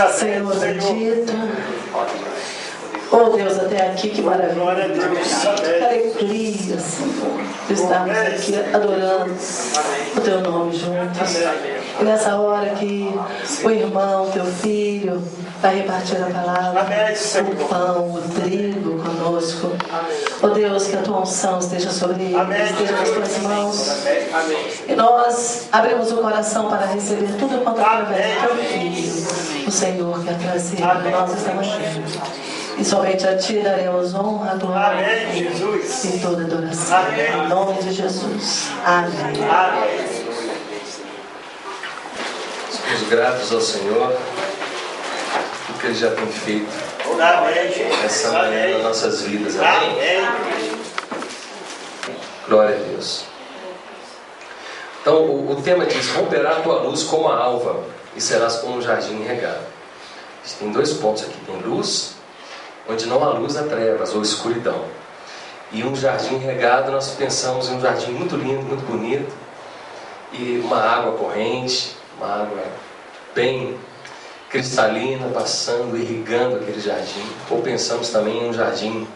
Senhor bendito. Oh Deus, até aqui, que maravilha. Que alegria, Senhor, de estarmos aqui adorando o Teu nome juntos. E nessa hora que o irmão, Teu filho, vai repartir a palavra, o pão, o trigo conosco. Oh Deus, que a Tua unção esteja sobre ele, esteja nas Tuas mãos. E nós abrimos o coração para receber tudo quanto através do Teu filho, o Senhor quer trazer para nós esta manhã. E somente a Ti daremos honra, glória e toda adoração. Amém. Em nome de Jesus. Amém. Amém. Somos gratos ao Senhor por que Ele já tem feito essa manhã nas nossas vidas. Amém. Glória a Deus. Então o tema diz: romperá a tua luz como a alva e serás como um jardim regado. Tem dois pontos aqui: tem luz, onde não há luz, há trevas ou escuridão. E um jardim regado, nós pensamos em um jardim muito lindo, muito bonito, e uma água corrente, uma água bem cristalina passando, irrigando aquele jardim. Ou pensamos também em um jardim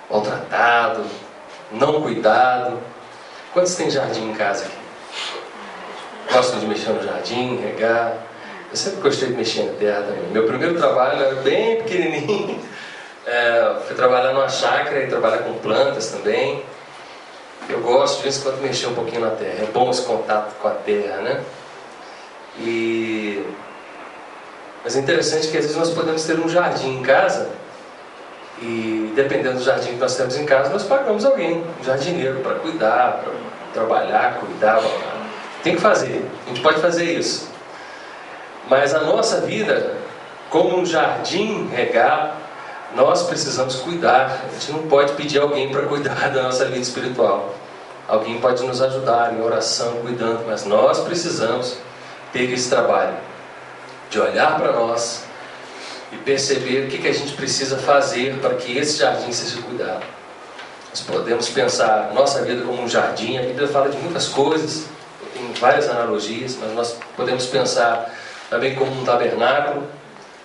maltratado, não cuidado. Quantos tem jardim em casa aqui? Gostam de mexer no jardim, regar? Eu sempre gostei de mexer na terra também. Meu primeiro trabalho era bem pequenininho. Fui trabalhar numa chácara e trabalhar com plantas também. Eu gosto de vez em quando mexer um pouquinho na terra. É bom esse contato com a terra, né? Mas é interessante que às vezes nós podemos ter um jardim em casa e, dependendo do jardim que nós temos em casa, nós pagamos alguém, um jardineiro, para cuidar, para trabalhar, cuidar. Tem que fazer, a gente pode fazer isso. Mas a nossa vida, como um jardim regado, nós precisamos cuidar. A gente não pode pedir alguém para cuidar da nossa vida espiritual. Alguém pode nos ajudar em oração, cuidando, mas nós precisamos ter esse trabalho de olhar para nós e perceber o que a gente precisa fazer para que esse jardim seja cuidado. Nós podemos pensar nossa vida como um jardim. A Bíblia fala de muitas coisas, tem várias analogias, mas nós podemos pensar também como um tabernáculo,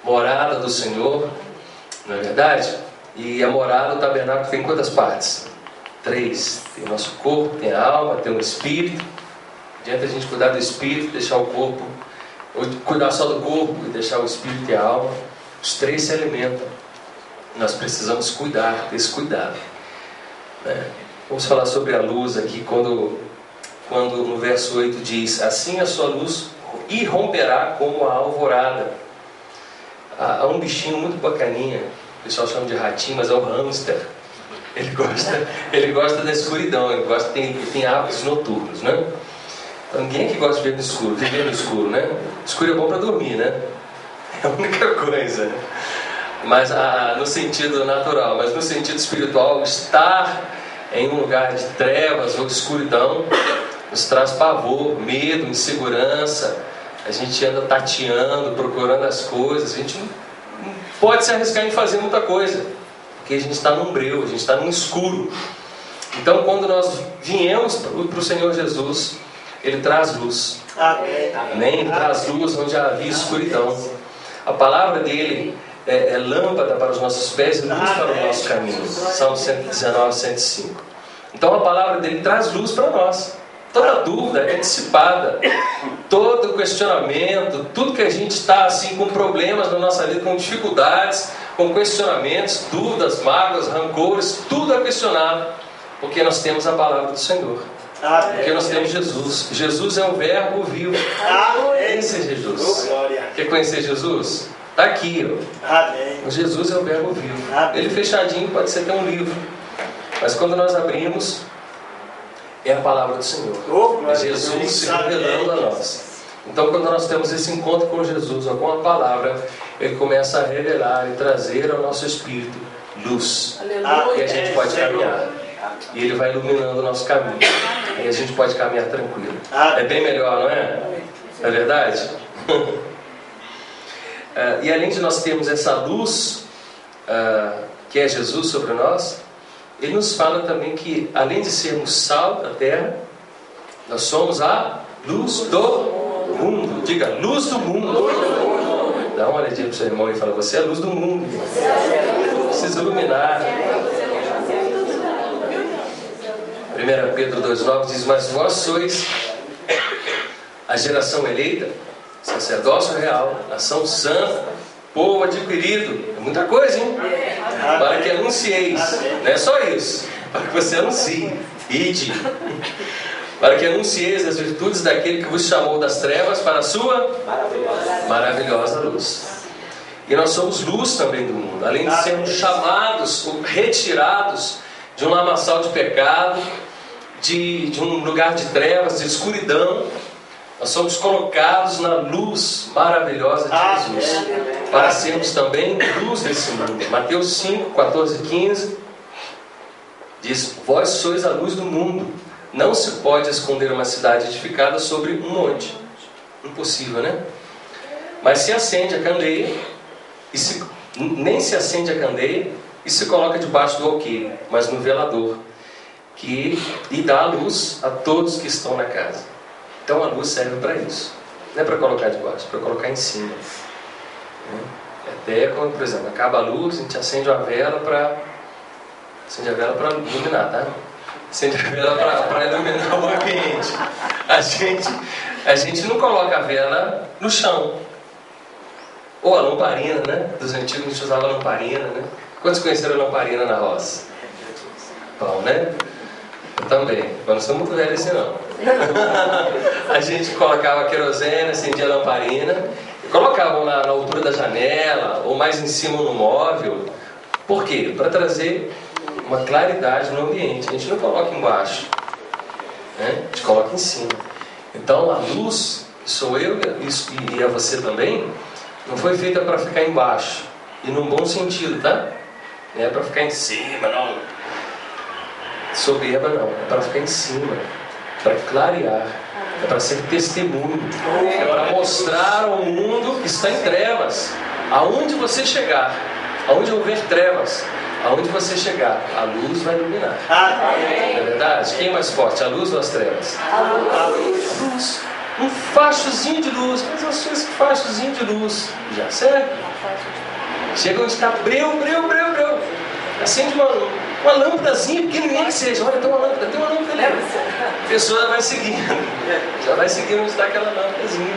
morada do Senhor. Não é verdade? E a morada, o tabernáculo, tem quantas partes? 3. Tem o nosso corpo, tem a alma, tem o espírito. Adianta a gente cuidar do espírito, deixar o corpo, ou cuidar só do corpo e deixar o espírito e a alma. Os 3 se alimentam. Nós precisamos cuidar, ter esse cuidado. Vamos falar sobre a luz aqui, quando no verso 8 diz: assim a sua luz irromperá como a alvorada. Há um bichinho muito bacaninha, o pessoal chama de ratinho, mas é o hamster. Ele gosta da escuridão, ele tem hábitos noturnos, né? Então, ninguém aqui gosta de viver no escuro, né? Escuro é bom para dormir, né? É a única coisa. Mas no sentido natural, mas no sentido espiritual, estar em um lugar de trevas ou de escuridão nos traz pavor, medo, insegurança. A gente anda tateando, procurando as coisas. A gente não pode se arriscar em fazer muita coisa, porque a gente está num breu, a gente está num escuro. Então, quando nós viemos para o Senhor Jesus, Ele traz luz. Amém? Ele traz luz onde havia escuridão. A palavra dele é lâmpada para os nossos pés e luz para o nosso caminho. Salmo 119, 105. Então, a palavra dele traz luz para nós. Toda dúvida é dissipada, todo questionamento, tudo que a gente está assim com problemas na nossa vida, com dificuldades, com questionamentos, dúvidas, mágoas, rancores, tudo é questionado, porque nós temos a palavra do Senhor, porque nós temos Jesus. Jesus é o verbo vivo. Conhecer Jesus. Quer conhecer Jesus? Está aqui, ó. Jesus é o verbo vivo. Ele fechadinho pode ser até um livro, mas quando nós abrimos, é a palavra do Senhor. É Jesus se revelando a nós. Então, quando nós temos esse encontro com Jesus, ou com a palavra, Ele começa a revelar e trazer ao nosso espírito luz. E a gente pode caminhar. E Ele vai iluminando o nosso caminho. E a gente pode caminhar tranquilo. É bem melhor, não é? Não é verdade? E além de nós termos essa luz, que é Jesus sobre nós, Ele nos fala também que, além de sermos sal da terra, nós somos a luz do mundo. Diga, luz do mundo. Dá uma olhadinha pro seu irmão e fala: você é a luz do mundo. Precisa iluminar. 1 Pedro 2,9 diz: mas vós sois a geração eleita, sacerdócio real, nação santa, povo adquirido. É muita coisa, hein? Para que anuncieis. Não é só isso. Para que você anuncie. Ide. Para que anuncieis as virtudes daquele que vos chamou das trevas para a sua maravilhosa luz. E nós somos luz também do mundo. Além de sermos chamados, retirados de um lamaçal de pecado, de um lugar de trevas, de escuridão, nós somos colocados na luz maravilhosa de Jesus, para sermos também luz desse mundo. Mateus 5, 14 e 15 diz: vós sois a luz do mundo. Não se pode esconder uma cidade edificada sobre um monte. Impossível, né? Mas se acende a candeia, nem se acende a candeia e se coloca debaixo do alqueire, mas no velador, e dá a luz a todos que estão na casa. Então a luz serve para isso. Não é para colocar debaixo, é para colocar em cima. Até quando, por exemplo, acaba a luz, a gente acende a vela para iluminar, tá? Acende a vela para iluminar o ambiente. A gente não coloca a vela no chão. Ou a lamparina, né? Dos antigos a gente usava a lamparina, né? Quantos conheceram a lamparina na roça? Bom, né? Eu também. Eu não sou muito velho assim, não. A gente colocava querosene, acendia a lamparina, e colocavam na altura da janela, ou mais em cima no móvel. Por quê? Para trazer uma claridade no ambiente. A gente não coloca embaixo, né? A gente coloca em cima. Então a luz, que sou eu e a você também, não foi feita para ficar embaixo, e num bom sentido, tá? Não é para ficar em cima, não. Soberba, não. É para ficar em cima, para clarear, é para ser testemunho, é para mostrar ao mundo que está em trevas. Aonde você chegar, aonde houver trevas, aonde você chegar, a luz vai iluminar. Não é verdade? Quem é mais forte, a luz ou as trevas? A luz. Um fachozinho de luz, mas às vezes um fachozinho de luz já serve. Chega onde está breu. Acende uma lâmpadazinha pequenininha que seja. Olha, tem uma lâmpada ali. A pessoa vai seguindo. Já vai seguindo onde está aquela lâmpadazinha.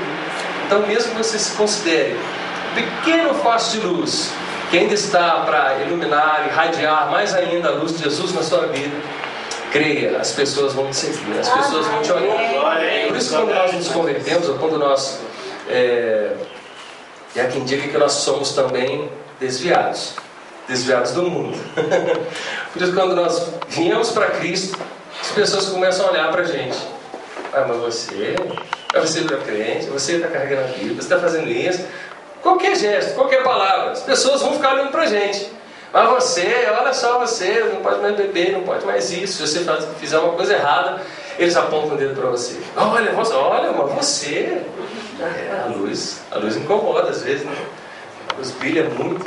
Então, mesmo que você se considere um pequeno facho de luz, que ainda está para iluminar e irradiar mais ainda a luz de Jesus na sua vida, creia, as pessoas vão te seguir, as pessoas vão te olhar. Por isso, quando nós nos convertemos, ou quando nós... há quem diga que nós somos também desviados do mundo. Por isso, quando nós viemos para Cristo, as pessoas começam a olhar para a gente. Mas você virou crente, você está carregando a Bíblia, você está fazendo isso. Qualquer gesto, qualquer palavra, as pessoas vão ficar olhando para a gente. Mas você, olha só, você não pode mais beber, não pode mais isso. Se você fizer uma coisa errada, eles apontam o dedo para você. Olha, mas você... A luz incomoda às vezes, né? A luz brilha muito.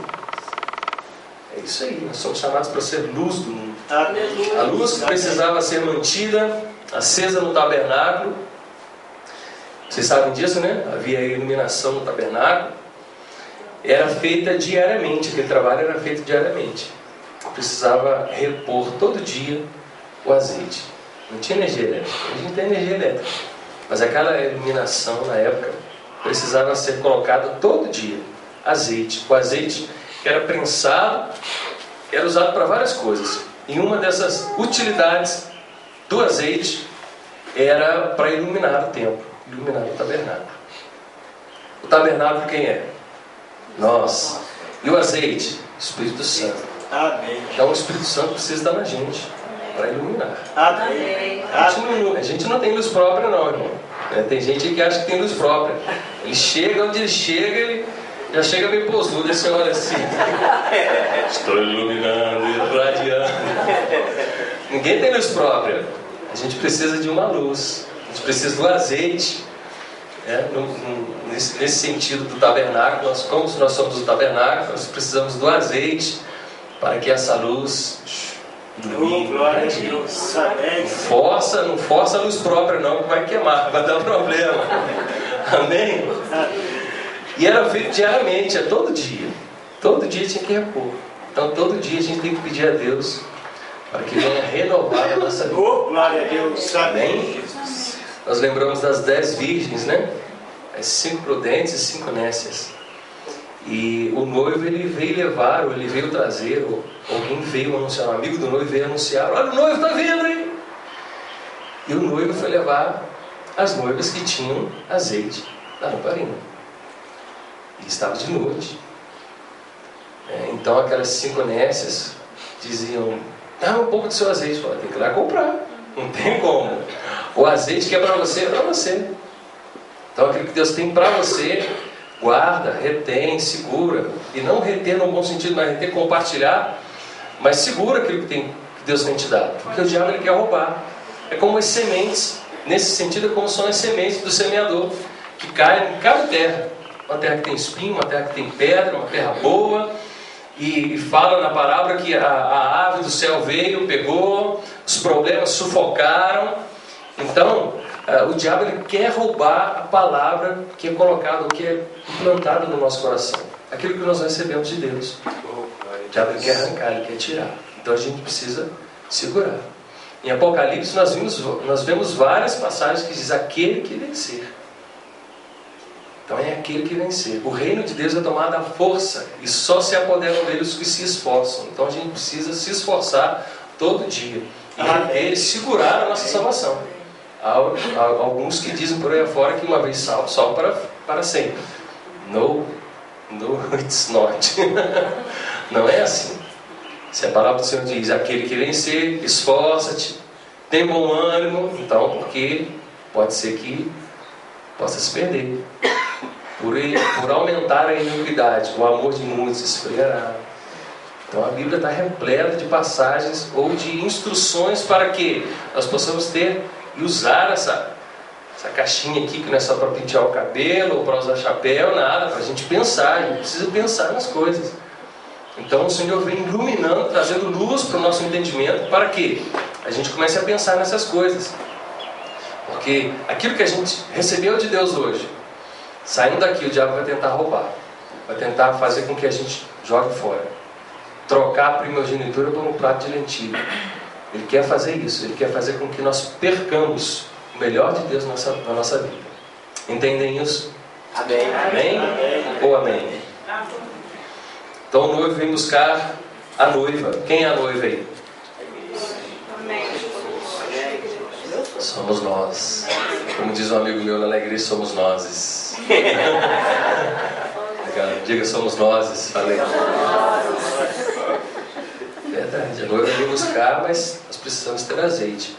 É isso aí, nós somos chamados para ser luz do mundo. A luz precisava ser mantida acesa no tabernáculo. Vocês sabem disso, né? Havia iluminação no tabernáculo. Era feita diariamente, aquele trabalho era feito diariamente. Precisava repor todo dia o azeite. Não tinha energia elétrica, a gente tem energia elétrica. Mas aquela iluminação na época precisava ser colocada todo dia. Azeite. O azeite que era prensado, era usado para várias coisas. E uma dessas utilidades do azeite era para iluminar o templo, iluminar o tabernáculo. O tabernáculo quem é? Nós. E o azeite? O Espírito Santo. Amém. Então o Espírito Santo precisa estar na gente para iluminar. Amém. A gente não tem luz própria, não, irmão. Tem gente que acha que tem luz própria. Ele chega, onde ele chega, ele já chega meio posudo. Aí você olha assim: estou iluminando, irradiando. Ninguém tem luz própria. A gente precisa de uma luz. A gente precisa do azeite. Nesse sentido do tabernáculo, como nós somos do tabernáculo, nós precisamos do azeite para que essa luz ilumine. Glória a Deus. Não força a luz própria não, que vai queimar, vai dar problema. Amém? E era feito diariamente, é todo dia. Todo dia tinha que repor. Então todo dia a gente tem que pedir a Deus para que venha renovar a nossa vida. Glória a Deus. Amém? Nós lembramos das 10 virgens, né? As 5 prudentes e 5 nécias. E o noivo, ele veio levar, ou ele veio trazer, ou alguém veio anunciar, um amigo do noivo veio anunciar: olha, o noivo está vindo aí. E o noivo foi levar as noivas que tinham azeite na lamparina. E estava de noite. Então aquelas 5 nécias diziam: dá um pouco do seu azeite. Fala, tem que ir lá comprar, não tem como. O azeite que é para você, é para você. Então aquilo que Deus tem para você, guarda, retém, segura. E não reter no bom sentido, mas reter, compartilhar. Mas segura aquilo que Deus tem te dado. Porque o diabo, ele quer roubar. É como as sementes. Nesse sentido, é como são as sementes do semeador, que caem em cada terra. Uma terra que tem espinho, uma terra que tem pedra, uma terra boa. E fala na parábola que a ave do céu veio, pegou, os problemas sufocaram. Então, o diabo, ele quer roubar a palavra que é colocada, que é implantada no nosso coração. Aquilo que nós recebemos de Deus. O diabo, ele quer arrancar, ele quer tirar. Então a gente precisa segurar. Em Apocalipse nós vemos várias passagens que diz aquele que vencer. Então é aquele que vencer. O reino de Deus é tomado à força e só se apoderam dele os que se esforçam. Então a gente precisa se esforçar todo dia e reter e segurar a nossa salvação. Há alguns que dizem por aí afora que uma vez salvo para sempre. No, it's not. Não é assim. Se a palavra do Senhor diz aquele que vencer, esforça-te, tem bom ânimo, então, porque pode ser que possa se perder. Por aumentar a iniquidade, o amor de muitos esfriará. Então a Bíblia está repleta de passagens ou de instruções para que nós possamos ter e usar essa caixinha aqui, que não é só para pentear o cabelo ou para usar chapéu, nada, para a gente pensar. A gente precisa pensar nas coisas. Então o Senhor vem iluminando, trazendo luz para o nosso entendimento, para que a gente comece a pensar nessas coisas. Porque aquilo que a gente recebeu de Deus hoje, saindo daqui, o diabo vai tentar roubar, vai tentar fazer com que a gente jogue fora, trocar a primogenitura por um prato de lentilha. Ele quer fazer isso, ele quer fazer com que nós percamos o melhor de Deus na nossa vida. Entendem isso? Amém. Amém? Ou amém? Então o noivo vem buscar a noiva. Quem é a noiva aí? Somos nós. Como diz um amigo meu na igreja, somos nós. Diga, somos nós. Falei. Verdade, a noiva vem buscar, mas nós precisamos ter azeite.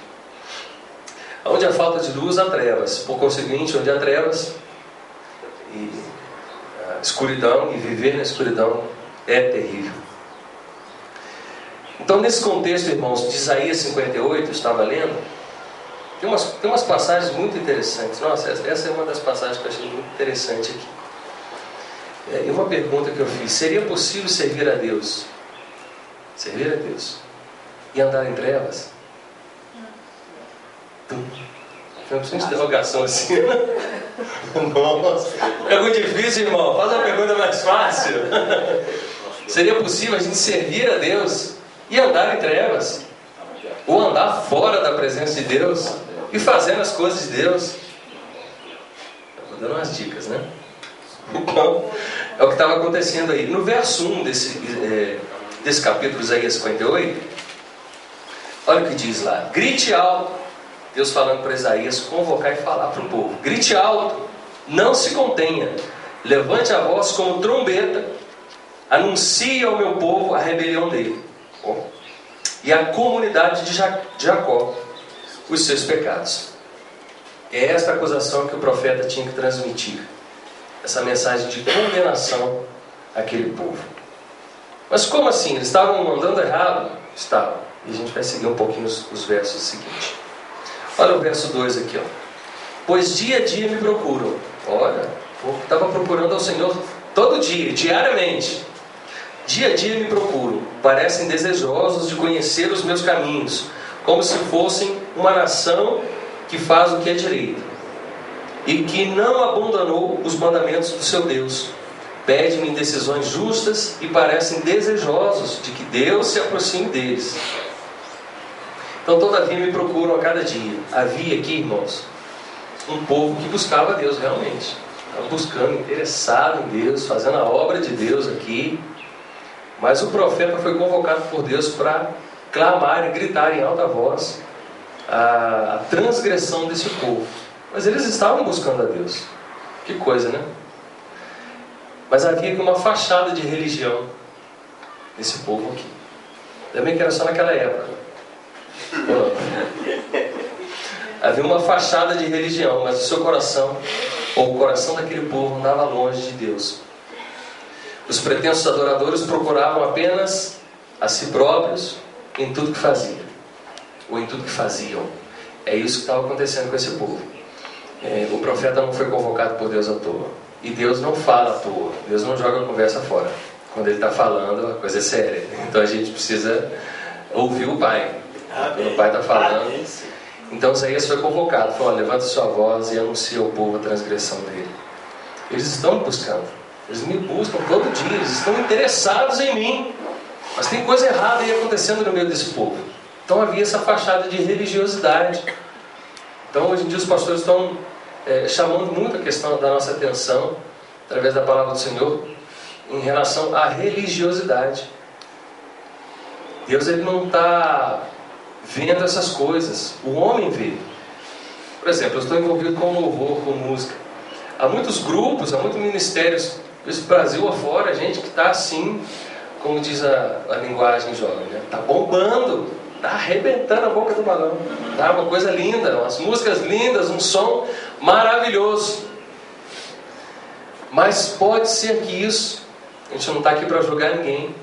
Onde há falta de luz, há trevas. Por conseguinte, onde há trevas e escuridão, e viver na escuridão é terrível. Então, nesse contexto, irmãos, de Isaías 58, eu estava lendo, tem umas passagens muito interessantes. Nossa, essa é uma das passagens que eu achei muito interessante aqui. E uma pergunta que eu fiz: seria possível servir a Deus? Servir a Deus e andar em trevas? Não precisa de interrogação assim. Nossa, pergunta difícil, irmão. Faz uma pergunta mais fácil. Seria possível a gente servir a Deus e andar em trevas? Ou andar fora da presença de Deus e fazendo as coisas de Deus? Estou dando umas dicas, né? Então, é o que estava acontecendo aí. No verso 1 desse capítulo, Isaías 58, olha o que diz lá: grite alto. Deus falando para Isaías convocar e falar para o povo: grite alto, não se contenha, levante a voz como trombeta, anuncie ao meu povo a rebelião dele, e à comunidade de Jacó os seus pecados. É esta acusação que o profeta tinha que transmitir, essa mensagem de condenação àquele povo. Mas como assim? Eles estavam andando errado? Estavam. E a gente vai seguir um pouquinho os versos seguintes. Olha o verso 2 aqui, ó. Pois dia a dia me procuram. Olha, o povo estava procurando ao Senhor todo dia, diariamente. Dia a dia me procuram, parecem desejosos de conhecer os meus caminhos, como se fossem uma nação que faz o que é direito. e que não abandonou os mandamentos do seu Deus. Pedem-me decisões justas e parecem desejosos de que Deus se aproxime deles. Então, todavia, me procuram a cada dia. Havia aqui, irmãos, um povo que buscava Deus realmente. Estava buscando, interessado em Deus, fazendo a obra de Deus aqui. Mas o profeta foi convocado por Deus para clamar e gritar em alta voz a transgressão desse povo. Mas eles estavam buscando a Deus. Que coisa, né? Mas havia aqui uma fachada de religião nesse povo aqui. Também que era só naquela época. Havia uma fachada de religião, mas o seu coração, ou o coração daquele povo, andava longe de Deus. Os pretensos adoradores procuravam apenas a si próprios em tudo que faziam, ou em tudo que faziam. É isso que estava acontecendo com esse povo. O profeta não foi convocado por Deus à toa. E Deus não fala à toa. Deus não joga a conversa fora. Quando Ele está falando, a coisa é séria. Então a gente precisa ouvir o Pai. Quando o Pai está falando. Então Isaías foi convocado. Falou: levanta sua voz e anuncia ao povo a transgressão dele. Eles estão buscando. Eles me buscam todo dia. Eles estão interessados em mim. Mas tem coisa errada aí acontecendo no meio desse povo. Então havia essa fachada de religiosidade. Então hoje em dia os pastores estão chamando muito a questão da nossa atenção, através da palavra do Senhor, em relação à religiosidade. Deus, Ele não está vendo essas coisas. O homem vê. Por exemplo, eu estou envolvido com louvor, com música. Há muitos grupos, há muitos ministérios, esse Brasil afora, gente que está assim, como diz a linguagem jovem, né? Está bombando, está arrebentando a boca do balão. Tá? Uma coisa linda, umas músicas lindas, um som maravilhoso. Mas pode ser que isso, a gente não está aqui para julgar ninguém,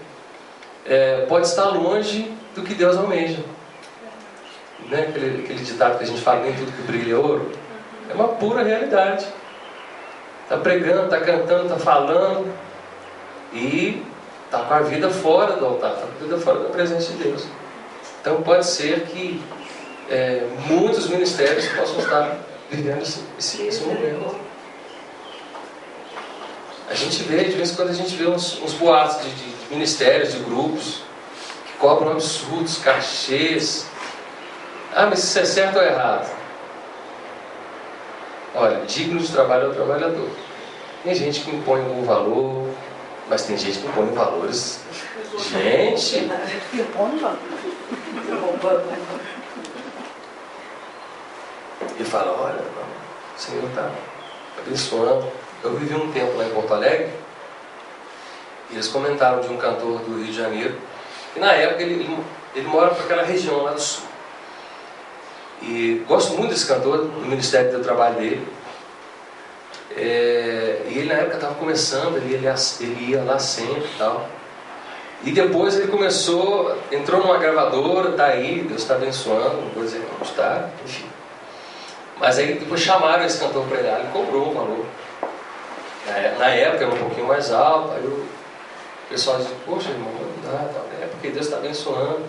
pode estar longe do que Deus almeja. Né? Aquele ditado que a gente fala: nem tudo que brilha é ouro. É uma pura realidade. Está pregando, está cantando, está falando e está com a vida fora do altar, está com a vida fora da presença de Deus. Então pode ser que muitos ministérios possam estar vivendo esse momento. A gente vê, de vez em quando a gente vê uns boatos de ministérios, de grupos que cobram absurdos, cachês. Ah, mas isso é certo ou errado? Olha, digno de trabalho é o trabalhador. Tem gente que impõe algum valor, mas tem gente que impõe valores. Gente! E fala: olha, o Senhor está abençoando. Eu vivi um tempo lá em Porto Alegre e eles comentaram de um cantor do Rio de Janeiro, e na época ele mora para aquela região lá do sul. E gosto muito desse cantor, do ministério do trabalho dele. E ele na época estava começando, ele ia lá sempre e tal. E depois ele entrou numa gravadora, está aí, Deus está abençoando, não vou dizer que não está, enfim. Mas aí depois chamaram esse cantor para ele, ele cobrou um valor. Na época era um pouquinho mais alto, aí o pessoal disse: poxa, irmão, não dá, tal. É porque Deus está abençoando.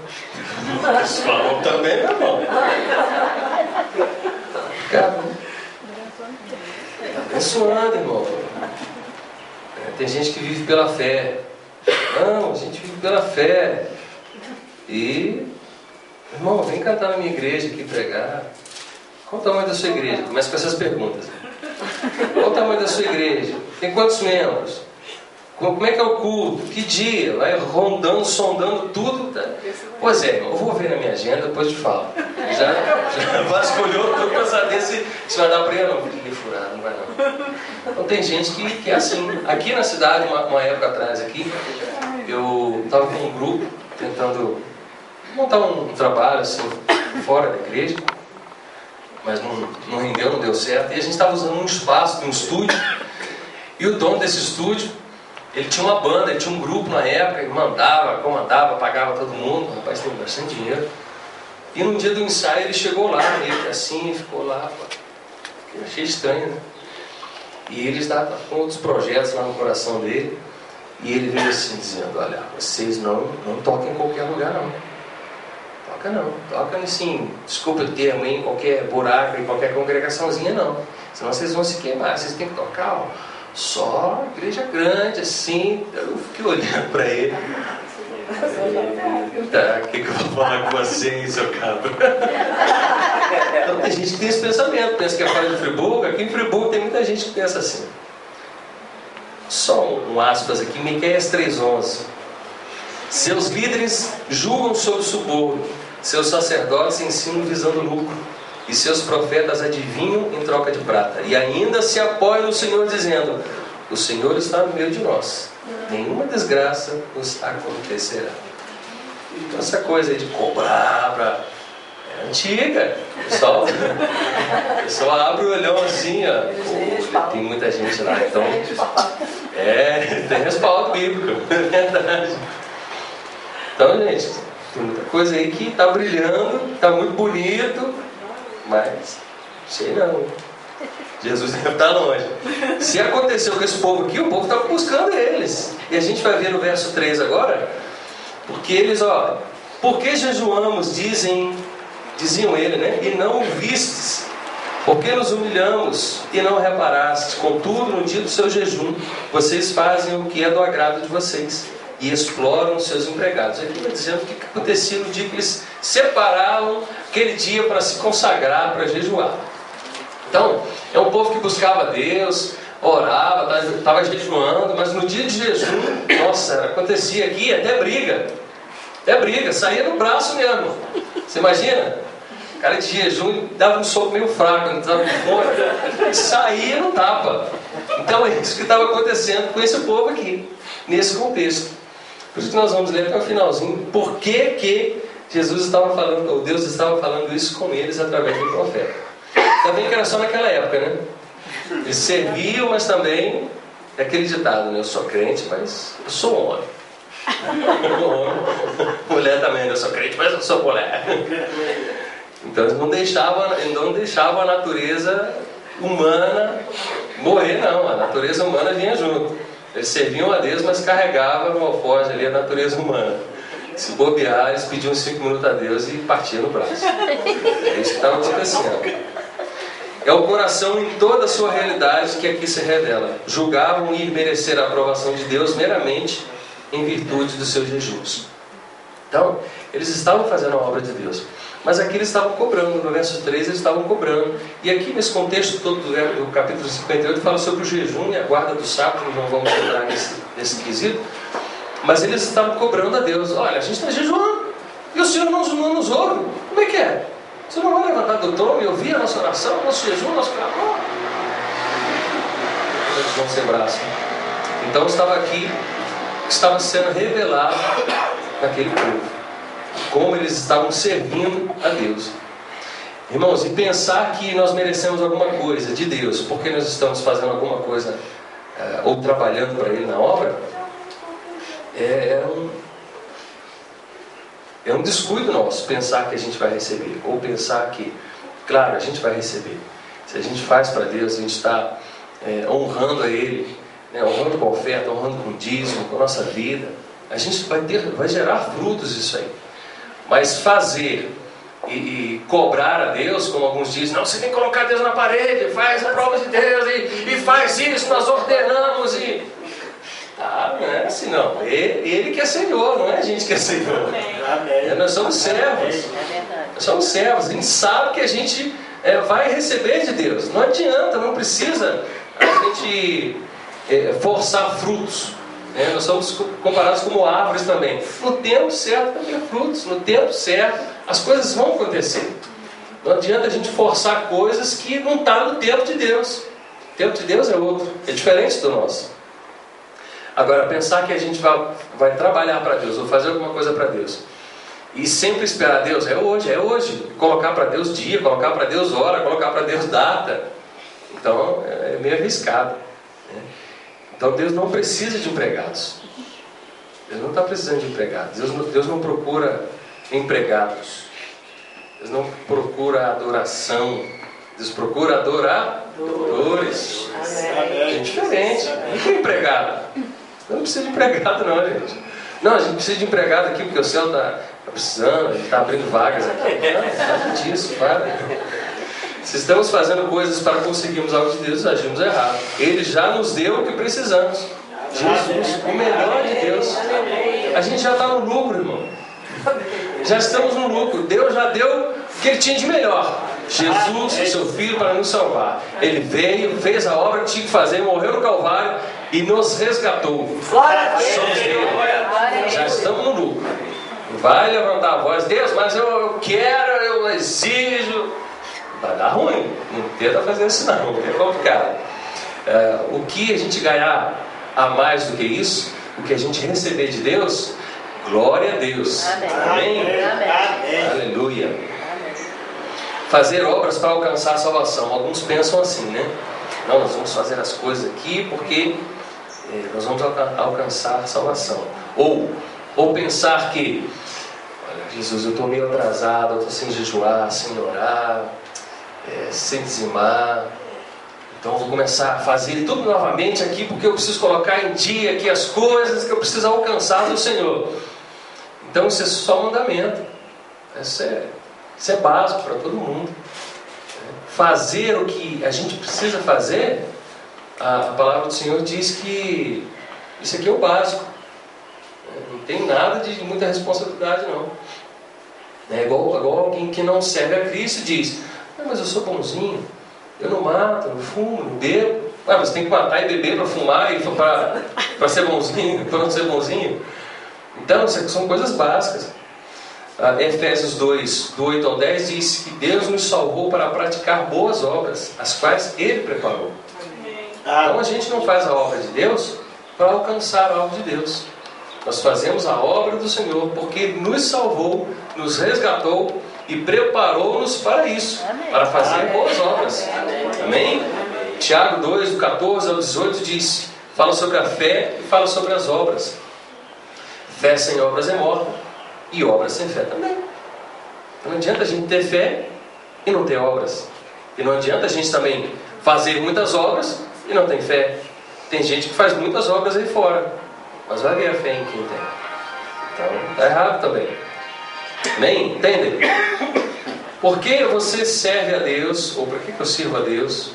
Falou também, meu irmão. Cara, abençoando, irmão. Tem gente que vive pela fé. Não, a gente vive pela fé. E, irmão, vem cantar na minha igreja aqui, pregar. Qual o tamanho da sua igreja? Começa com essas perguntas. Qual o tamanho da sua igreja? Tem quantos membros? Como é que é o culto? Que dia? Vai rondando, sondando tudo. Tá? Pois é, irmão, eu vou ver na minha agenda, depois te falo. Já vasculhou tudo para saber se vai dar para ele. Não, fiquei furado, não vai não. Então tem gente que é assim. Aqui na cidade, uma época atrás aqui, eu estava com um grupo tentando montar um trabalho assim, fora da igreja, mas não rendeu, não deu certo. E a gente estava usando um espaço, um estúdio, e o dono desse estúdio, ele tinha uma banda, ele tinha um grupo na época, ele comandava, pagava todo mundo. O rapaz tem bastante dinheiro. E no dia do ensaio ele chegou lá, ele assim, ficou lá. Eu achei estranho, né? E ele estava com outros projetos lá no coração dele. E ele veio assim dizendo: olha, vocês não toquem em qualquer lugar não. Toca não. Toca assim, desculpa o termo, em qualquer buraco, em qualquer congregaçãozinha, não. Senão vocês vão se queimar. Vocês têm que tocar, ó, só igreja grande, assim. Eu fiquei olhando para ele. Tá, o que eu vou falar com você, hein, seu cabra? Então tem gente que tem esse pensamento, pensa que é fora de Friburgo. Aqui em Friburgo tem muita gente que pensa assim. Só um aspas aqui, Miqueias 3:11. Seus líderes julgam sob suborno, seus sacerdotes ensinam visando lucro, e seus profetas adivinham em troca de prata. E ainda se apoiam no Senhor dizendo: o Senhor está no meio de nós, nenhuma desgraça nos acontecerá. Então essa coisa aí de cobrar é antiga. O pessoal abre o olhão assim, ó. Tem muita gente lá, então tem respaldo bíblico, é verdade. Então, gente, tem muita coisa aí que está brilhando, está muito bonito, mas sei não. Jesus deve estar longe. Se aconteceu com esse povo aqui, o povo estava buscando eles. E a gente vai ver no verso 3 agora, porque eles, por que jejuamos, diziam ele, né? E não o vistes? Por que nos humilhamos e não reparastes? Contudo, no dia do seu jejum, vocês fazem o que é do agrado de vocês e exploram seus empregados. Aqui está dizendo o que acontecia no dia que eles separaram aquele dia para se consagrar, para jejuar. Então, é um povo que buscava Deus, orava, estava jejuando, mas no dia de jejum, nossa, acontecia aqui até briga, saía no braço mesmo. Você imagina? O cara de jejum dava um soco meio fraco, não estava com fome, saía no tapa. Então é isso que estava acontecendo com esse povo aqui, nesse contexto. Por isso que nós vamos ler até o finalzinho, por que Jesus estava falando, ou Deus estava falando isso com eles através do profeta. Também que era só naquela época, né? Eles serviam, mas também é aquele ditado, né? Eu sou crente, mas eu sou homem. Mulher também, eu sou crente, mas eu sou mulher. Então eles não deixavam a natureza humana morrer, não. A natureza humana vinha junto. Eles serviam a Deus, mas carregavam no alforje ali a natureza humana. Se bobear, eles pediam 5 minutos a Deus e partiam no braço. É isso que estava acontecendo. É o coração em toda a sua realidade que aqui se revela. Julgavam ir merecer a aprovação de Deus meramente em virtude dos seus jejuns. Então, eles estavam fazendo a obra de Deus, mas aqui eles estavam cobrando. No verso 3 eles estavam cobrando. E aqui nesse contexto todo do capítulo 58 fala sobre o jejum e a guarda do sábado. Não vamos entrar nesse quesito, mas eles estavam cobrando a Deus. Olha, a gente está jejuando e o Senhor não nos ouve. Como é que é? Você não vai levantar do trono e ouvir a nossa oração, nosso jejum, nosso clamor? Eles vão sem braço. Então estava sendo revelado naquele povo como eles estavam servindo a Deus. Irmãos, e pensar que nós merecemos alguma coisa de Deus porque nós estamos fazendo alguma coisa ou trabalhando para Ele na obra, é um descuido nosso pensar que a gente vai receber, ou pensar que, claro, a gente vai receber. Se a gente faz para Deus, a gente está honrando a Ele, né, honrando com oferta, honrando com dízimo, com a nossa vida, a gente vai gerar frutos isso aí. Mas fazer e cobrar a Deus, como alguns dizem, não, você tem que colocar Deus na parede, faz a prova de Deus e faz isso, nós ordenamos e... não é assim não. Ele que é Senhor, não é a gente que é Senhor. Nós somos servos. Nós somos servos. A gente sabe que a gente vai receber de Deus. Não adianta, não precisa a gente forçar frutos. Nós somos comparados como árvores também. No tempo certo vai ter frutos. No tempo certo as coisas vão acontecer. Não adianta a gente forçar coisas que não estão no tempo de Deus. O tempo de Deus é outro. É diferente do nosso. Agora, pensar que a gente vai trabalhar para Deus, ou fazer alguma coisa para Deus, e sempre esperar Deus, é hoje. Colocar para Deus dia, colocar para Deus hora, colocar para Deus data. Então, é meio arriscado, né? Então, Deus não precisa de empregados. Deus não está precisando de empregados. Deus não procura empregados. Deus não procura adoração. Deus procura adoradores. É diferente. Não tem empregado. Não precisa de empregado não, gente. Não, a gente precisa de empregado aqui porque o céu está Está precisando, a gente está abrindo vagas aqui. Não, nada disso, para. Se estamos fazendo coisas para conseguirmos algo de Deus, agimos errado. Ele já nos deu o que precisamos. Jesus, o melhor de Deus. A gente já está no lucro, irmão. Já estamos no lucro. Deus já deu o que Ele tinha de melhor. Jesus, o seu Filho, para nos salvar. Ele veio, fez a obra que tinha que fazer, morreu no Calvário e nos resgatou. Somos dele. Já estamos no lucro. Vai levantar a voz, Deus, mas eu quero, eu exijo. Vai dar ruim. Não tenta fazer isso não, é complicado. O que a gente ganhar a mais do que isso, o que a gente receber de Deus, glória a Deus. Amém? Amém. Aleluia. Fazer obras para alcançar a salvação. Alguns pensam assim, né? Não, nós vamos fazer as coisas aqui porque nós vamos alcançar a salvação. Ou pensar que, olha, Jesus, eu estou meio atrasado, eu estou sem jejuar, sem orar, sem dizimar. Então eu vou começar a fazer tudo novamente aqui porque eu preciso colocar em dia aqui as coisas que eu preciso alcançar do Senhor. Então isso é só mandamento. Isso é básico para todo mundo. Fazer o que a gente precisa fazer, a palavra do Senhor diz que isso aqui é o básico. Não tem nada de muita responsabilidade não. É igual alguém que não serve a Cristo diz: mas eu sou bonzinho, eu não mato, não fumo, não bebo. Mas tem que matar e beber para fumar e para ser bonzinho, para não ser bonzinho. Então isso são coisas básicas. Efésios 2, do 8 ao 10 diz que Deus nos salvou para praticar boas obras, as quais Ele preparou. Então a gente não faz a obra de Deus para alcançar algo de Deus. Nós fazemos a obra do Senhor porque Ele nos salvou, nos resgatou e preparou-nos para isso, para fazer boas obras. Amém? Tiago 2, do 14 ao 18 diz, fala sobre a fé e fala sobre as obras. Fé sem obras é morta, e obras sem fé também. Então não adianta a gente ter fé e não ter obras. E não adianta a gente também fazer muitas obras e não tem fé. Tem gente que faz muitas obras aí fora, mas vai ver a fé em quem tem. Então está errado também. Amém? Entendem? Por que você serve a Deus? Ou para que eu sirvo a Deus?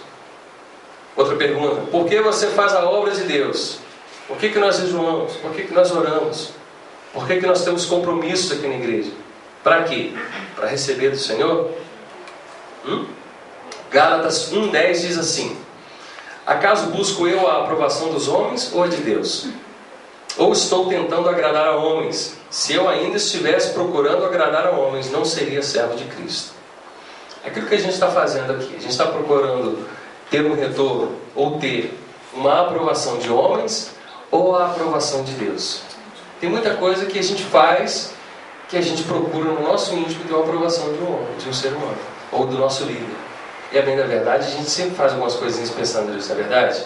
Outra pergunta: por que você faz a obra de Deus? Por que nós jejuamos? Por que nós oramos? Por que nós temos compromissos aqui na igreja? Para quê? Para receber do Senhor? Gálatas 1,10 diz assim: acaso busco eu a aprovação dos homens ou a de Deus? Ou estou tentando agradar a homens? Se eu ainda estivesse procurando agradar a homens, não seria servo de Cristo. Aquilo que a gente está fazendo aqui, a gente está procurando ter um retorno ou ter uma aprovação de homens ou a aprovação de Deus. Tem muita coisa que a gente faz, que a gente procura no nosso íntimo ter uma aprovação de um homem, de um ser humano, ou do nosso líder. E a bem da verdade, a gente sempre faz algumas coisinhas pensando nisso, não é verdade?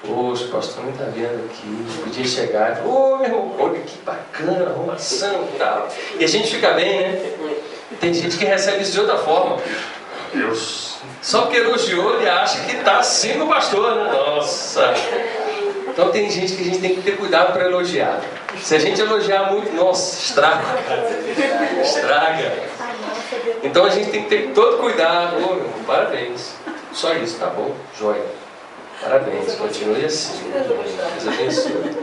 Poxa, o pastor não está vendo aqui, podia chegar e falar: meu irmão, olha que bacana, arrumação e tal. E a gente fica bem, né? Tem gente que recebe isso de outra forma. Deus, só porque elogiou, ele acha que está assim no pastor, né? Nossa! Então tem gente que a gente tem que ter cuidado para elogiar. Se a gente elogiar muito, nossa, estraga. Então a gente tem que ter todo cuidado. Meu irmão, parabéns. Só isso, tá bom, joia. Parabéns, continue assim. Deus abençoe.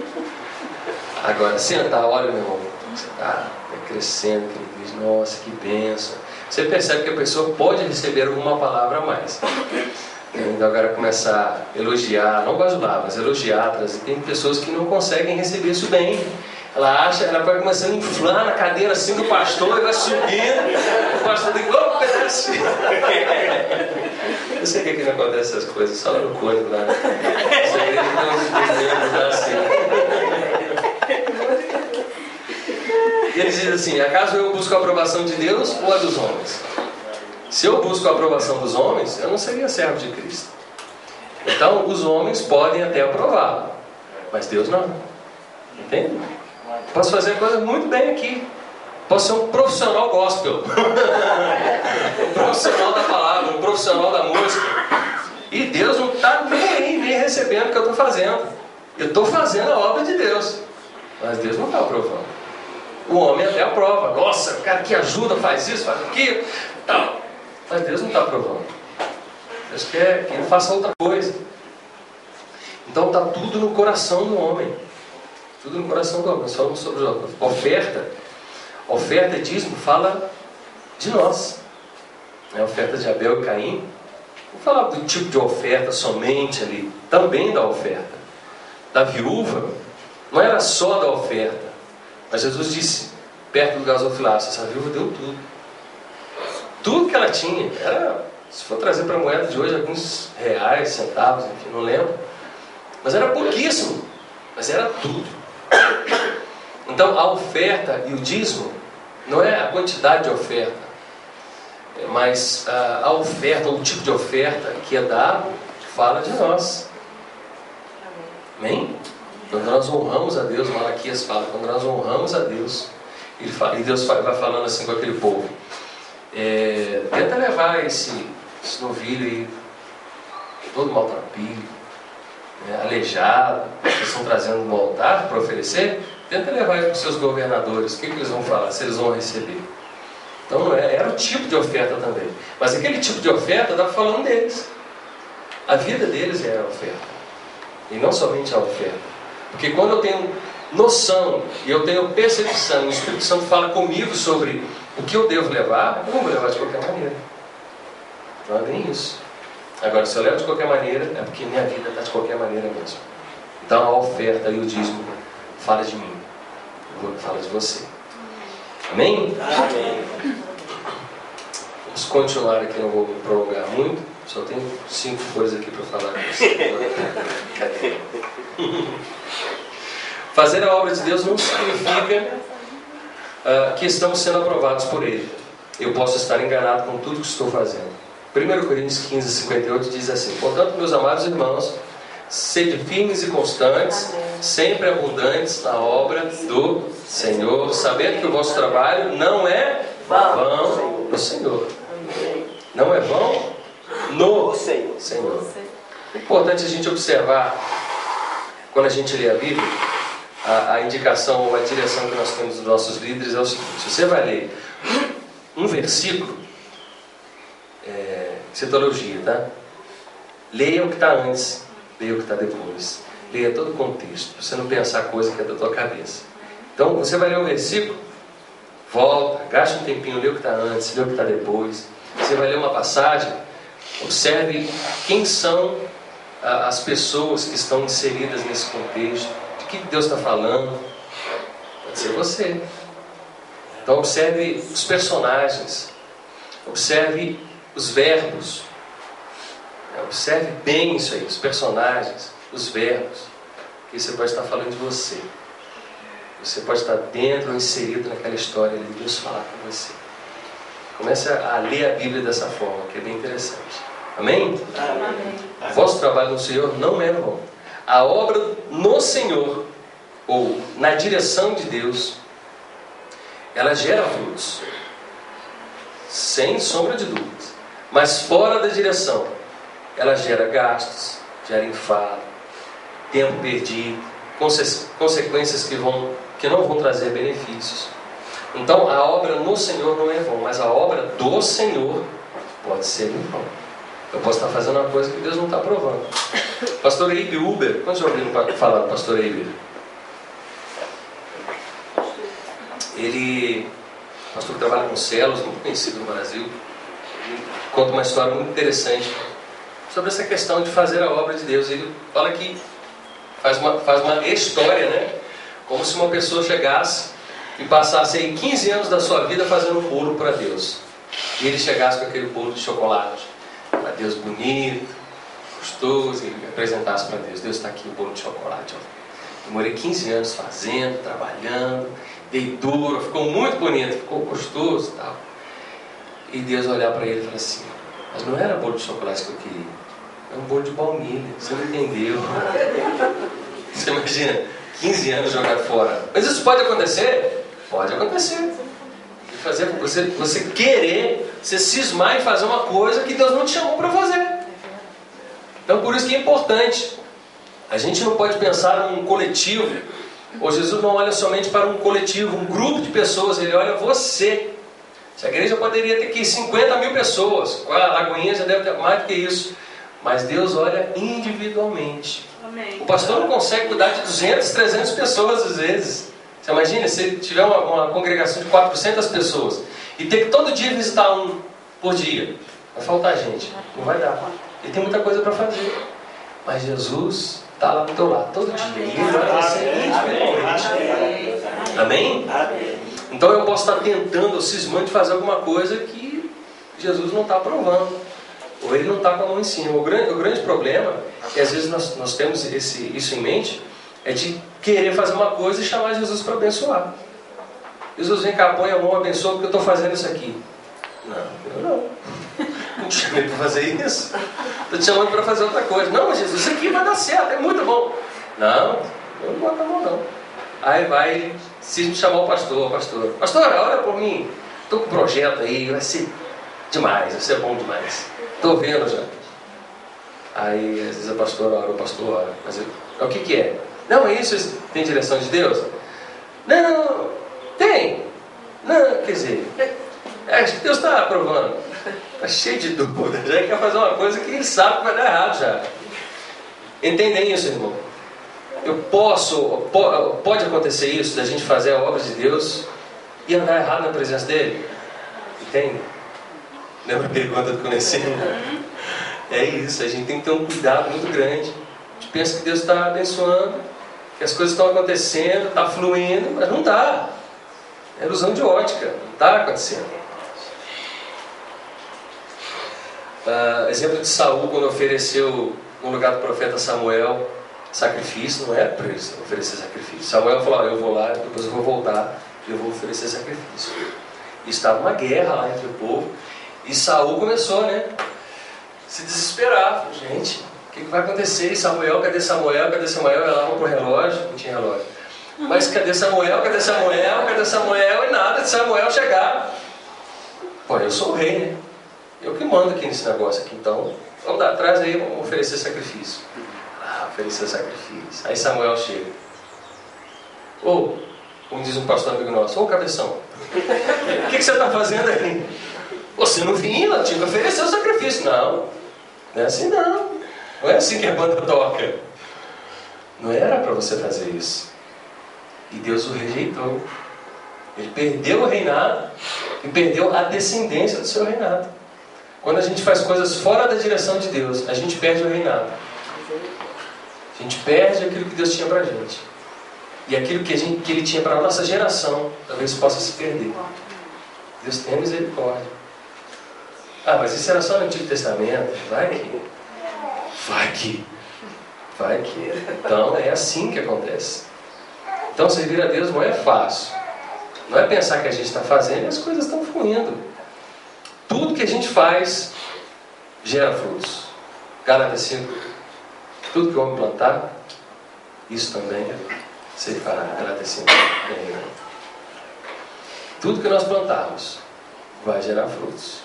Agora, sentar, olha, meu irmão, você está crescendo, nossa, que bênção. Você percebe que a pessoa pode receber alguma palavra a mais. Então agora começar a elogiar, não bajular, mas elogiar. Tem pessoas que não conseguem receber isso bem. Ela acha, ela vai começando a inflar na cadeira assim do pastor, e vai subindo. O pastor tem que, ô, pedaço. Eu sei que aqui não acontece essas coisas, só no cônigo lá. Essa igreja tem uns assim. E ele diz assim: acaso eu busco a aprovação de Deus ou a dos homens? Se eu busco a aprovação dos homens, eu não seria servo de Cristo. Então os homens podem até aprová-lo, mas Deus não. Entende? Posso fazer a coisa muito bem aqui. Posso ser um profissional gospel. Um profissional da palavra, um profissional da música. E Deus não está nem recebendo o que eu estou fazendo. Eu estou fazendo a obra de Deus, mas Deus não está aprovando. O homem até aprova. Nossa, o cara que ajuda faz isso, faz aquilo, tal. Mas Deus não está aprovando. Deus quer que ele faça outra coisa. Então está tudo no coração do homem. Tudo no coração do homem. Nós falamos sobre oferta. Oferta e dízimo fala de nós. A oferta de Abel e Caim. Não fala do tipo de oferta somente ali. Também da oferta. Da viúva. Não era só da oferta. Mas Jesus disse, perto do gasofilácio, essa viúva deu tudo. Tudo que ela tinha. Era, se for trazer para a moeda de hoje, alguns reais, centavos, enfim, não lembro. Mas era pouquíssimo. Mas era tudo. Então a oferta e o dízimo não é a quantidade de oferta, mas a oferta, o tipo de oferta que é dado, fala de nós. Amém? Quando nós honramos a Deus, Malaquias fala, quando nós honramos a Deus, ele fala, e Deus vai falando assim com aquele povo, tenta levar esse novilho aí, todo maltrapilho, aleijado, que estão trazendo no altar para oferecer, tenta levar ele para os seus governadores, o que eles vão falar, se eles vão receber. Então era o tipo de oferta também, mas aquele tipo de oferta estava falando deles, a vida deles era a oferta, e não somente a oferta. Porque quando eu tenho noção e eu tenho percepção, o Espírito Santo fala comigo sobre o que eu devo levar, eu não vou levar de qualquer maneira. Não é bem isso. Agora, se eu levo de qualquer maneira, é porque minha vida está de qualquer maneira mesmo. Então a oferta e o dízimo fala de mim, fala de você. Amém? Amém. Vamos continuar aqui, não vou me prolongar muito. Só tenho 5 coisas aqui para falar com você. Cadê? Fazer a obra de Deus não significa que estamos sendo aprovados por Ele. Eu posso estar enganado com tudo que estou fazendo. 1 Coríntios 15, 58 diz assim: portanto, meus amados irmãos, sede firmes e constantes, sempre abundantes na obra do Senhor, sabendo que o vosso trabalho não é vão no Senhor. Não é vão no Senhor. É importante a gente observar, quando a gente lê a Bíblia, a indicação ou a direção que nós temos dos nossos líderes é o seguinte: se você vai ler um versículo, citologia, tá? Leia o que está antes, leia o que está depois, leia todo o contexto, para você não pensar coisa que é da tua cabeça. Então, você vai ler um versículo, volta, gasta um tempinho, lê o que está antes, lê o que está depois. Você vai ler uma passagem, observe quem são as pessoas que estão inseridas nesse contexto, de que Deus está falando. Pode ser você. Então observe os personagens, observe os verbos, observe bem isso aí, os personagens, os verbos, que você pode estar falando de você. Você pode estar dentro ou inserido naquela história ali, Deus falar com você. Comece a ler a Bíblia dessa forma, que é bem interessante. Amém? Amém. O vosso trabalho no Senhor não é vão. A obra no Senhor, ou na direção de Deus, ela gera frutos, sem sombra de dúvidas. Mas fora da direção, ela gera gastos, gera enfado, tempo perdido, consequências que não vão trazer benefícios. Então a obra no Senhor não é vão, mas a obra do Senhor pode ser em vão. Eu posso estar fazendo uma coisa que Deus não está aprovando. Pastor Eibe Uber, quantos já ouviram falar do pastor Eibe? Ele, pastor que trabalha com células, muito conhecido no Brasil, conta uma história muito interessante sobre essa questão de fazer a obra de Deus. Ele fala que faz uma história, né? Como se uma pessoa chegasse e passasse aí 15 anos da sua vida fazendo um bolo para Deus. E ele chegasse com aquele bolo de chocolate para Deus, bonito, gostoso, e ele apresentasse para Deus: Deus, está aqui o bolo de chocolate, ó. Demorei 15 anos fazendo, trabalhando, dei duro, ficou muito bonito, ficou gostoso e tal. E Deus olhar para ele e falar assim: mas não era bolo de chocolate que eu queria, era um bolo de baunilha, você não entendeu. Você imagina, 15 anos jogado fora. Mas isso pode acontecer? Pode acontecer. Fazer você querer, você cismar em fazer uma coisa que Deus não te chamou para fazer. Então por isso que é importante. A gente não pode pensar num coletivo Ou Jesus não olha somente para um coletivo, um grupo de pessoas, Ele olha você. Se a igreja poderia ter aqui 50 mil pessoas, a Lagoinha já deve ter mais do que isso, mas Deus olha individualmente. Amém. O pastor não consegue cuidar de 200, 300 pessoas às vezes. Você imagina, se ele tiver uma congregação de 400 pessoas e ter que todo dia visitar um por dia, vai faltar gente, não vai dar. Ele tem muita coisa para fazer, mas Jesus está lá do teu lado todo dia, e Ele olha você individualmente. Amém? Então eu posso estar tentando, cismando de fazer alguma coisa que Jesus não está aprovando, ou Ele não está com a mão em cima. O grande problema, e às vezes nós temos isso em mente, é de querer fazer uma coisa e chamar Jesus para abençoar. Jesus, vem cá, põe a mão, abençoa, porque eu estou fazendo isso aqui. Não, eu não te chamei para fazer isso. Estou te chamando para fazer outra coisa. Não, mas Jesus, isso aqui vai dar certo, é muito bom. Não, eu não boto a mão não. Aí vai, se me chamar o pastor, pastor, olha por mim, estou com um projeto aí, vai ser demais, vai ser bom demais. Estou vendo já. Aí às vezes a pastora ora, o pastor ora. Mas o que é? Não, é isso, tem direção de Deus? Não, tem. Não, quer dizer, acho que Deus está aprovando. Está cheio de dúvida, já quer fazer uma coisa que Ele sabe que vai dar errado já. Entendem isso, irmão? Pode acontecer isso, da gente fazer a obra de Deus e andar errado na presença dEle? Entende? Lembra a pergunta do conhecimento? É isso, a gente tem que ter um cuidado muito grande. A gente pensa que Deus está abençoando, que as coisas estão acontecendo, está fluindo, mas não está. É ilusão de ótica, não está acontecendo. Exemplo de Saul, quando ofereceu no lugar do profeta Samuel sacrifício, não era para ele oferecer sacrifício. Samuel falou, eu vou lá, depois eu vou voltar e eu vou oferecer sacrifício. E estava uma guerra lá entre o povo, e Saul começou, se desesperar. Gente, o que vai acontecer? Samuel, cadê Samuel? Cadê Samuel? Ela lá pro relógio, não tinha relógio. Mas cadê Samuel? Cadê Samuel? Cadê Samuel? E nada de Samuel chegar. Pô, eu sou o rei, Eu que mando aqui nesse negócio aqui, então vamos dar atrás aí, vamos oferecer sacrifício. Oferecer sacrifício. Aí Samuel chega. Como diz um pastor amigo nosso, cabeção, o que você está fazendo aí? Você não vinha, tinha que oferecer o sacrifício. Não é assim não. Não é assim que a banda toca. Não era para você fazer isso. E Deus o rejeitou. Ele perdeu o reinado e perdeu a descendência do seu reinado. Quando a gente faz coisas fora da direção de Deus, a gente perde o reinado. A gente perde aquilo que Deus tinha para a gente. E aquilo que Ele tinha para a nossa geração, talvez possa se perder. Deus tem misericórdia. Mas isso era só no Antigo Testamento. Vai que. Então é assim que acontece. Então servir a Deus não é fácil. Não é pensar que a gente está fazendo e as coisas estão fluindo. Tudo que a gente faz gera frutos. Gálatas 5. Tudo que o homem plantar, isso também se fará. Gálatas 5. Tudo que nós plantarmos vai gerar frutos.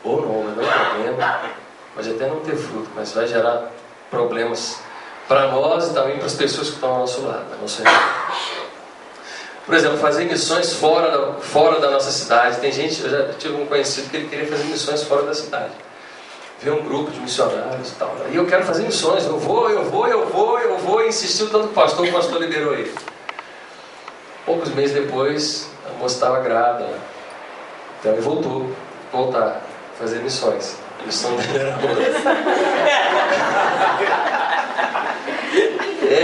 Ou não, mas não é problema. Pode até não ter fruto, mas vai gerar problemas para nós e também para as pessoas que estão ao nosso lado. Por exemplo, fazer missões fora da nossa cidade. Tem gente, eu já tive um conhecido que ele queria fazer missões fora da cidade. Ver um grupo de missionários e tal. E eu quero fazer missões, eu vou. E insistiu tanto que o pastor liberou ele. Poucos meses depois, a moça estava grávida. Então ele voltar a fazer missões. A missão dele era outra.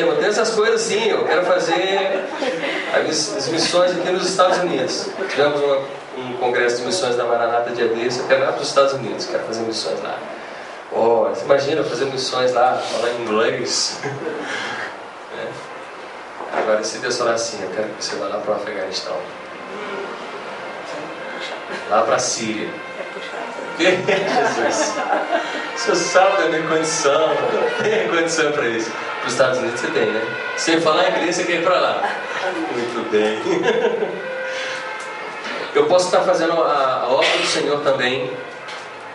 Mas tem essas coisas assim. Eu quero fazer as missões aqui nos Estados Unidos. Tivemos um congresso de missões da Maranata dia desse. Eu quero ir lá para os Estados Unidos, quero fazer missões lá. Você imagina fazer missões lá, falar inglês. Agora, se Deus falar assim, eu quero que você vá lá para o Afeganistão, lá para a Síria. Jesus, o senhor sabe da minha condição, tem condição para isso. Para os Estados Unidos você tem, Sem falar inglês, você quer ir para lá. Muito bem. Eu posso estar fazendo a obra do Senhor também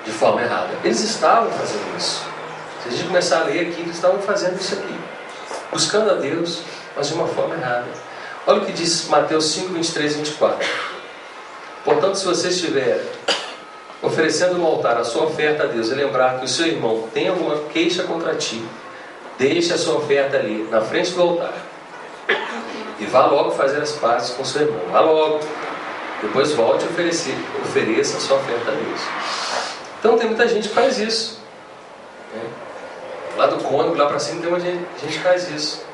de forma errada. Eles estavam fazendo isso. Se a gente começar a ler aqui, eles estavam fazendo isso aqui. Buscando a Deus, mas de uma forma errada. Olha o que diz Mateus 5, 23 e 24. Portanto, se você estiver oferecendo no altar a sua oferta a Deus e lembrar que o seu irmão tem alguma queixa contra ti, deixe a sua oferta ali, na frente do altar, e vá logo fazer as pazes com seu irmão. Vá logo. Depois volte e ofereça a sua oferta a Deus. Então tem muita gente que faz isso, né? Lá do cônego, lá para cima, tem uma gente que faz isso.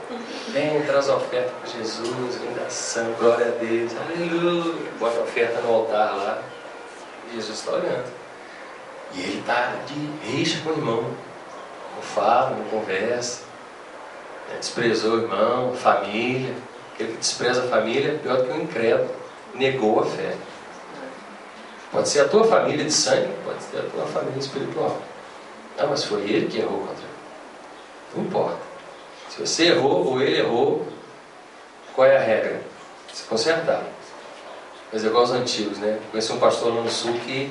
Vem, traz a oferta para Jesus, lindação, glória a Deus, aleluia. Bota a oferta no altar lá. E Jesus está olhando. E ele está de rixa com o irmão. Não fala, não conversa. Desprezou o irmão, família. Aquele que despreza a família é pior do que o incrédulo. Negou a fé. Pode ser a tua família de sangue, pode ser a tua família espiritual. Ah, mas foi ele que errou contra ele. Não importa. Se você errou ou ele errou, qual é a regra? Se consertar. Mas é igual aos antigos, né? Conheci um pastor lá no sul que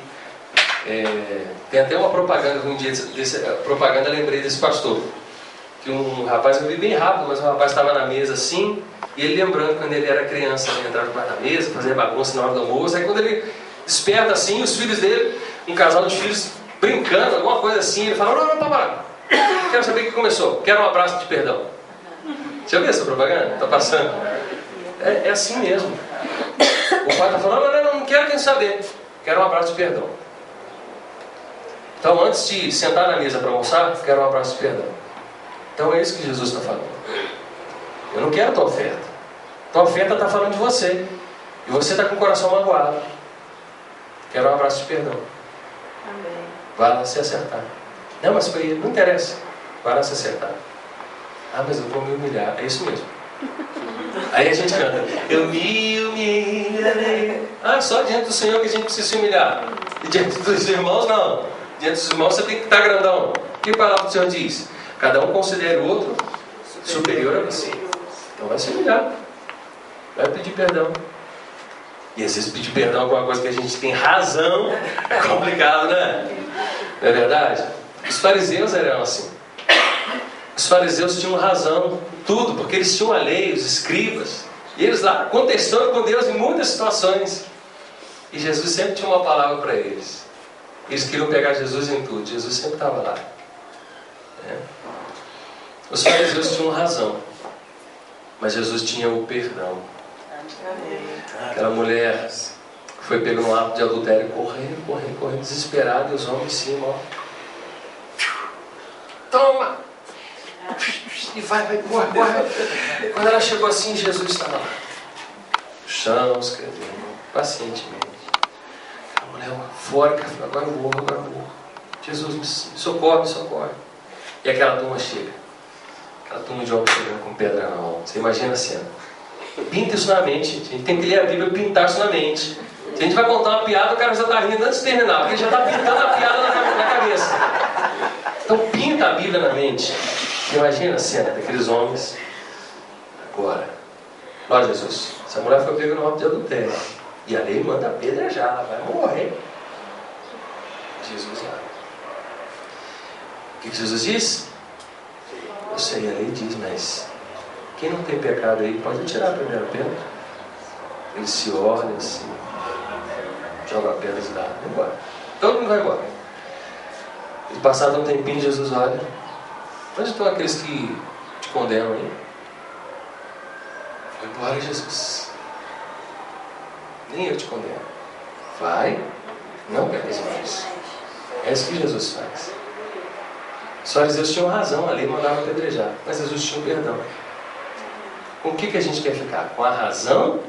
tem até uma propaganda, um dia propaganda, lembrei desse pastor. Que um rapaz, eu vi bem rápido, mas um rapaz estava na mesa assim, e ele lembrando quando ele era criança, ele entrava debaixo da mesa, fazia bagunça na hora do almoço, aí quando ele desperta assim, os filhos dele, um casal de filhos brincando, alguma coisa assim, ele fala, não, papai, quero saber o que começou, quero um abraço de perdão. Já viu essa propaganda? Está passando. É assim mesmo. O pai está falando, não quero nem saber, quero um abraço de perdão. Então antes de sentar na mesa para almoçar, quero um abraço de perdão. Então é isso que Jesus está falando. Eu não quero tua oferta. Tua oferta está falando de você. E você está com o coração magoado. Quero um abraço de perdão. Amém. Vai lá se acertar. Não, mas foi ele. Não interessa. Vai lá se acertar. Ah, mas eu vou me humilhar. É isso mesmo. Aí a gente canta. Eu me humilharei. Ah, só diante do Senhor que a gente precisa se humilhar. E diante dos irmãos, não. Diante dos irmãos você tem que estar grandão. O que a palavra do Senhor diz? Cada um considere o outro superior a você. Então vai se humilhar. Vai pedir perdão. E às vezes pedir perdão por uma coisa que a gente tem razão é complicado, né? Não é verdade? Os fariseus eram assim. Os fariseus tinham razão em tudo, porque eles tinham a lei, os escribas. E eles lá contestando com Deus em muitas situações. E Jesus sempre tinha uma palavra para eles. Eles queriam pegar Jesus em tudo. Jesus sempre estava lá. Os fariseus tinham razão, mas Jesus tinha o perdão. Aquela mulher foi pega no ato de adultério, correndo, desesperada, e os homens em cima, ó. Toma! E vai, corre. Quando ela chegou assim, Jesus estava lá. No chão, escrevendo, pacientemente. A mulher fora, agora eu morro. Jesus, me socorre. E aquela turma chega. Aquela turma de homens chegando com pedra na mão. Você imagina a cena. Pinta isso na mente. A gente tem que ler a Bíblia e pintar isso na mente. Se a gente vai contar uma piada, o cara já está rindo antes de terminar, porque ele já está pintando a piada na cabeça. Então pinta a Bíblia na mente. Você imagina a cena daqueles homens. Agora, ó Jesus, essa mulher foi pega no ato de adultério. E a lei manda apedrejar, ela vai morrer. Jesus lá. O que Jesus diz? Eu sei, a lei diz, mas quem não tem pecado aí pode tirar a primeira pedra. Ele se olha assim, joga a pedra e dá, vai embora. Todo mundo vai embora. E passado um tempinho, Jesus olha. Onde estão aqueles que te condenam aí? Vai embora, Jesus. Nem eu te condeno. Vai, não peques mais. É isso que Jesus faz. Os fariseus tinham razão, a lei mandava apedrejar, mas Jesus tinha um perdão. Com o que a gente quer ficar? Com a razão?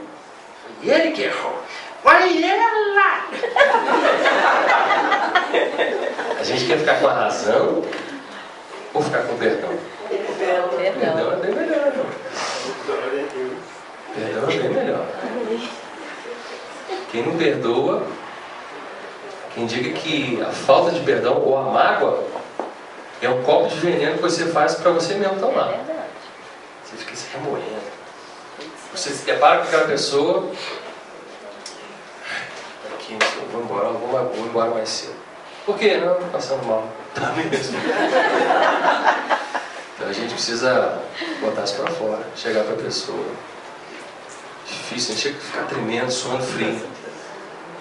E ele que errou. Vai ela! A gente quer ficar com a razão ou ficar com o perdão? Perdão é bem melhor. Perdão é bem melhor. Quem não perdoa, quem diga que a falta de perdão ou a mágoa é um copo de veneno que você faz para você mesmo tomar. Você fica se remoendo. Você se depara com aquela pessoa. Aqui, eu vou embora mais cedo. Por quê? Não, passando mal. Tá mesmo. Tá Então a gente precisa botar isso para fora, chegar para a pessoa. Difícil, a gente chega a ficar tremendo, suando frio.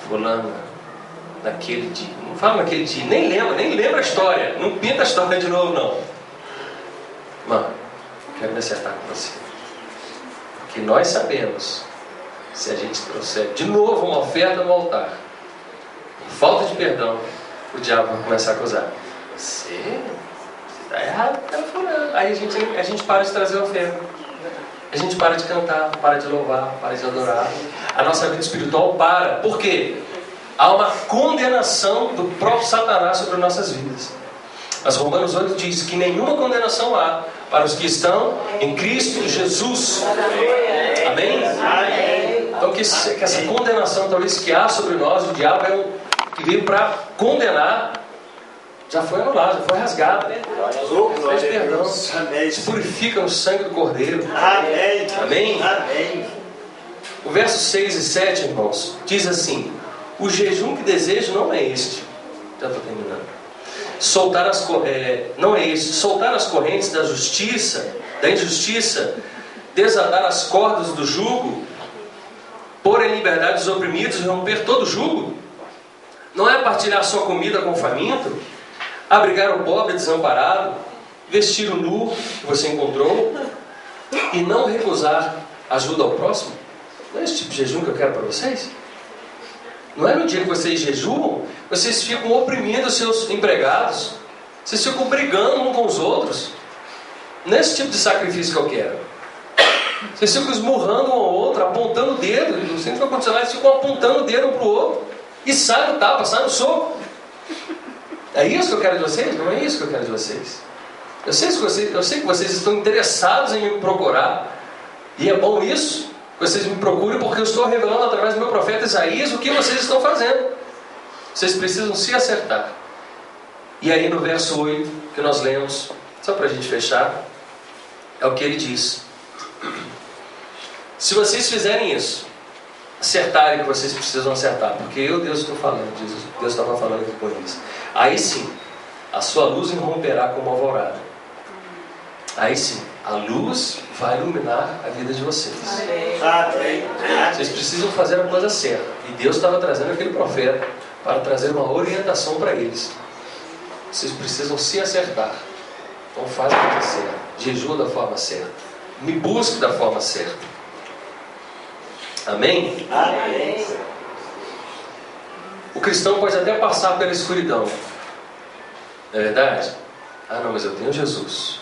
Fulano, naquele dia. Não fala naquele dia, nem lembra a história. Não pinta a história de novo, não. Mano, quero me acertar com você. Porque nós sabemos, se a gente trouxer de novo uma oferta no altar, falta de perdão, o diabo vai começar a acusar. Você está errado, está fulano. Aí a gente para de trazer oferta. A gente para de cantar, para de louvar, para de adorar. A nossa vida espiritual para. Por quê? Há uma condenação do próprio Satanás sobre nossas vidas. Mas Romanos 8 diz que nenhuma condenação há para os que estão em Cristo Jesus. Amém? Então que essa condenação talvez que há sobre nós, o diabo é que veio para condenar, já foi anulado, já foi rasgado. Pede perdão. Se purifica no sangue do Cordeiro. Amém? O verso 6 e 7, irmãos, diz assim: o jejum que desejo não é este. Já estou terminando. Não é este. Soltar as correntes da injustiça, desatar as cordas do jugo, pôr em liberdade os oprimidos e romper todo jugo. Não é partilhar sua comida com o faminto, abrigar o pobre desamparado, vestir o nu que você encontrou e não recusar ajuda ao próximo? Não é esse tipo de jejum que eu quero para vocês? Não é no dia que vocês jejuam, vocês ficam oprimindo os seus empregados, vocês ficam brigando uns com os outros. Não é esse tipo de sacrifício que eu quero. Vocês ficam esmurrando um ao outro, apontando o dedo. No centro condicional eles ficam apontando o dedo um para o outro. E sai no tapa, sai no soco. É isso que eu quero de vocês? Não é isso que eu quero de vocês. Eu sei que vocês estão interessados em me procurar. E é bom isso. Vocês me procurem porque eu estou revelando através do meu profeta Isaías o que vocês estão fazendo. Vocês precisam se acertar. E aí no verso 8 que nós lemos, só para a gente fechar, é o que ele diz: se vocês fizerem isso, acertarem o que vocês precisam acertar, porque eu, Deus, estou falando, Deus estava falando aqui com eles, aí sim, a sua luz irromperá como alvorada. Aí sim, a luz vai iluminar a vida de vocês. Vocês precisam fazer a coisa certa. E Deus estava trazendo aquele profeta para trazer uma orientação para eles. Vocês precisam se acertar. Então faz a coisa certa. Jejua da forma certa. Me busque da forma certa. Amém? Amém. O cristão pode até passar pela escuridão. Não é verdade? Ah não, mas eu tenho Jesus.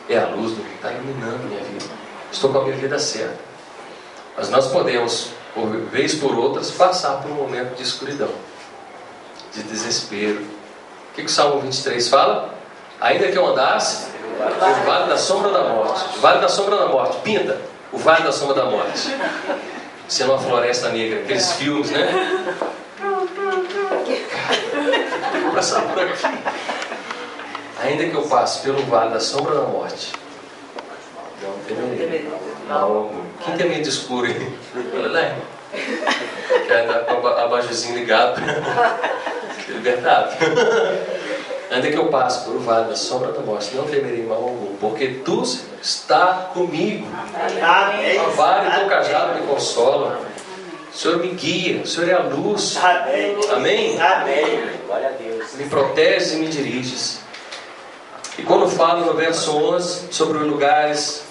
É a luz que está iluminando a minha vida. Estou com a minha vida certa. Mas nós podemos, por vez por outras, passar por um momento de escuridão, de desespero. O que o Salmo 23 fala? Ainda que eu andasse no vale da sombra da morte. O vale da sombra da morte. Pinta o vale da sombra da morte. Sendo uma floresta negra. Aqueles filmes, né? Vou passar por aqui. Ainda que eu passe pelo vale da sombra da morte, não temerei mal algum. Quem tem medo de escuro aí? Né? Quer andar com o abajuzinho ligado para ser libertado. Ainda que eu passe pelo vale da sombra da morte, não temerei mal algum, porque tu está comigo. A vara e o teu cajado me consolam. O Senhor me guia, o Senhor é a luz. Amém? Amém. Glória a Deus. Me proteges e me diriges. E quando fala no verso 11 sobre os lugares,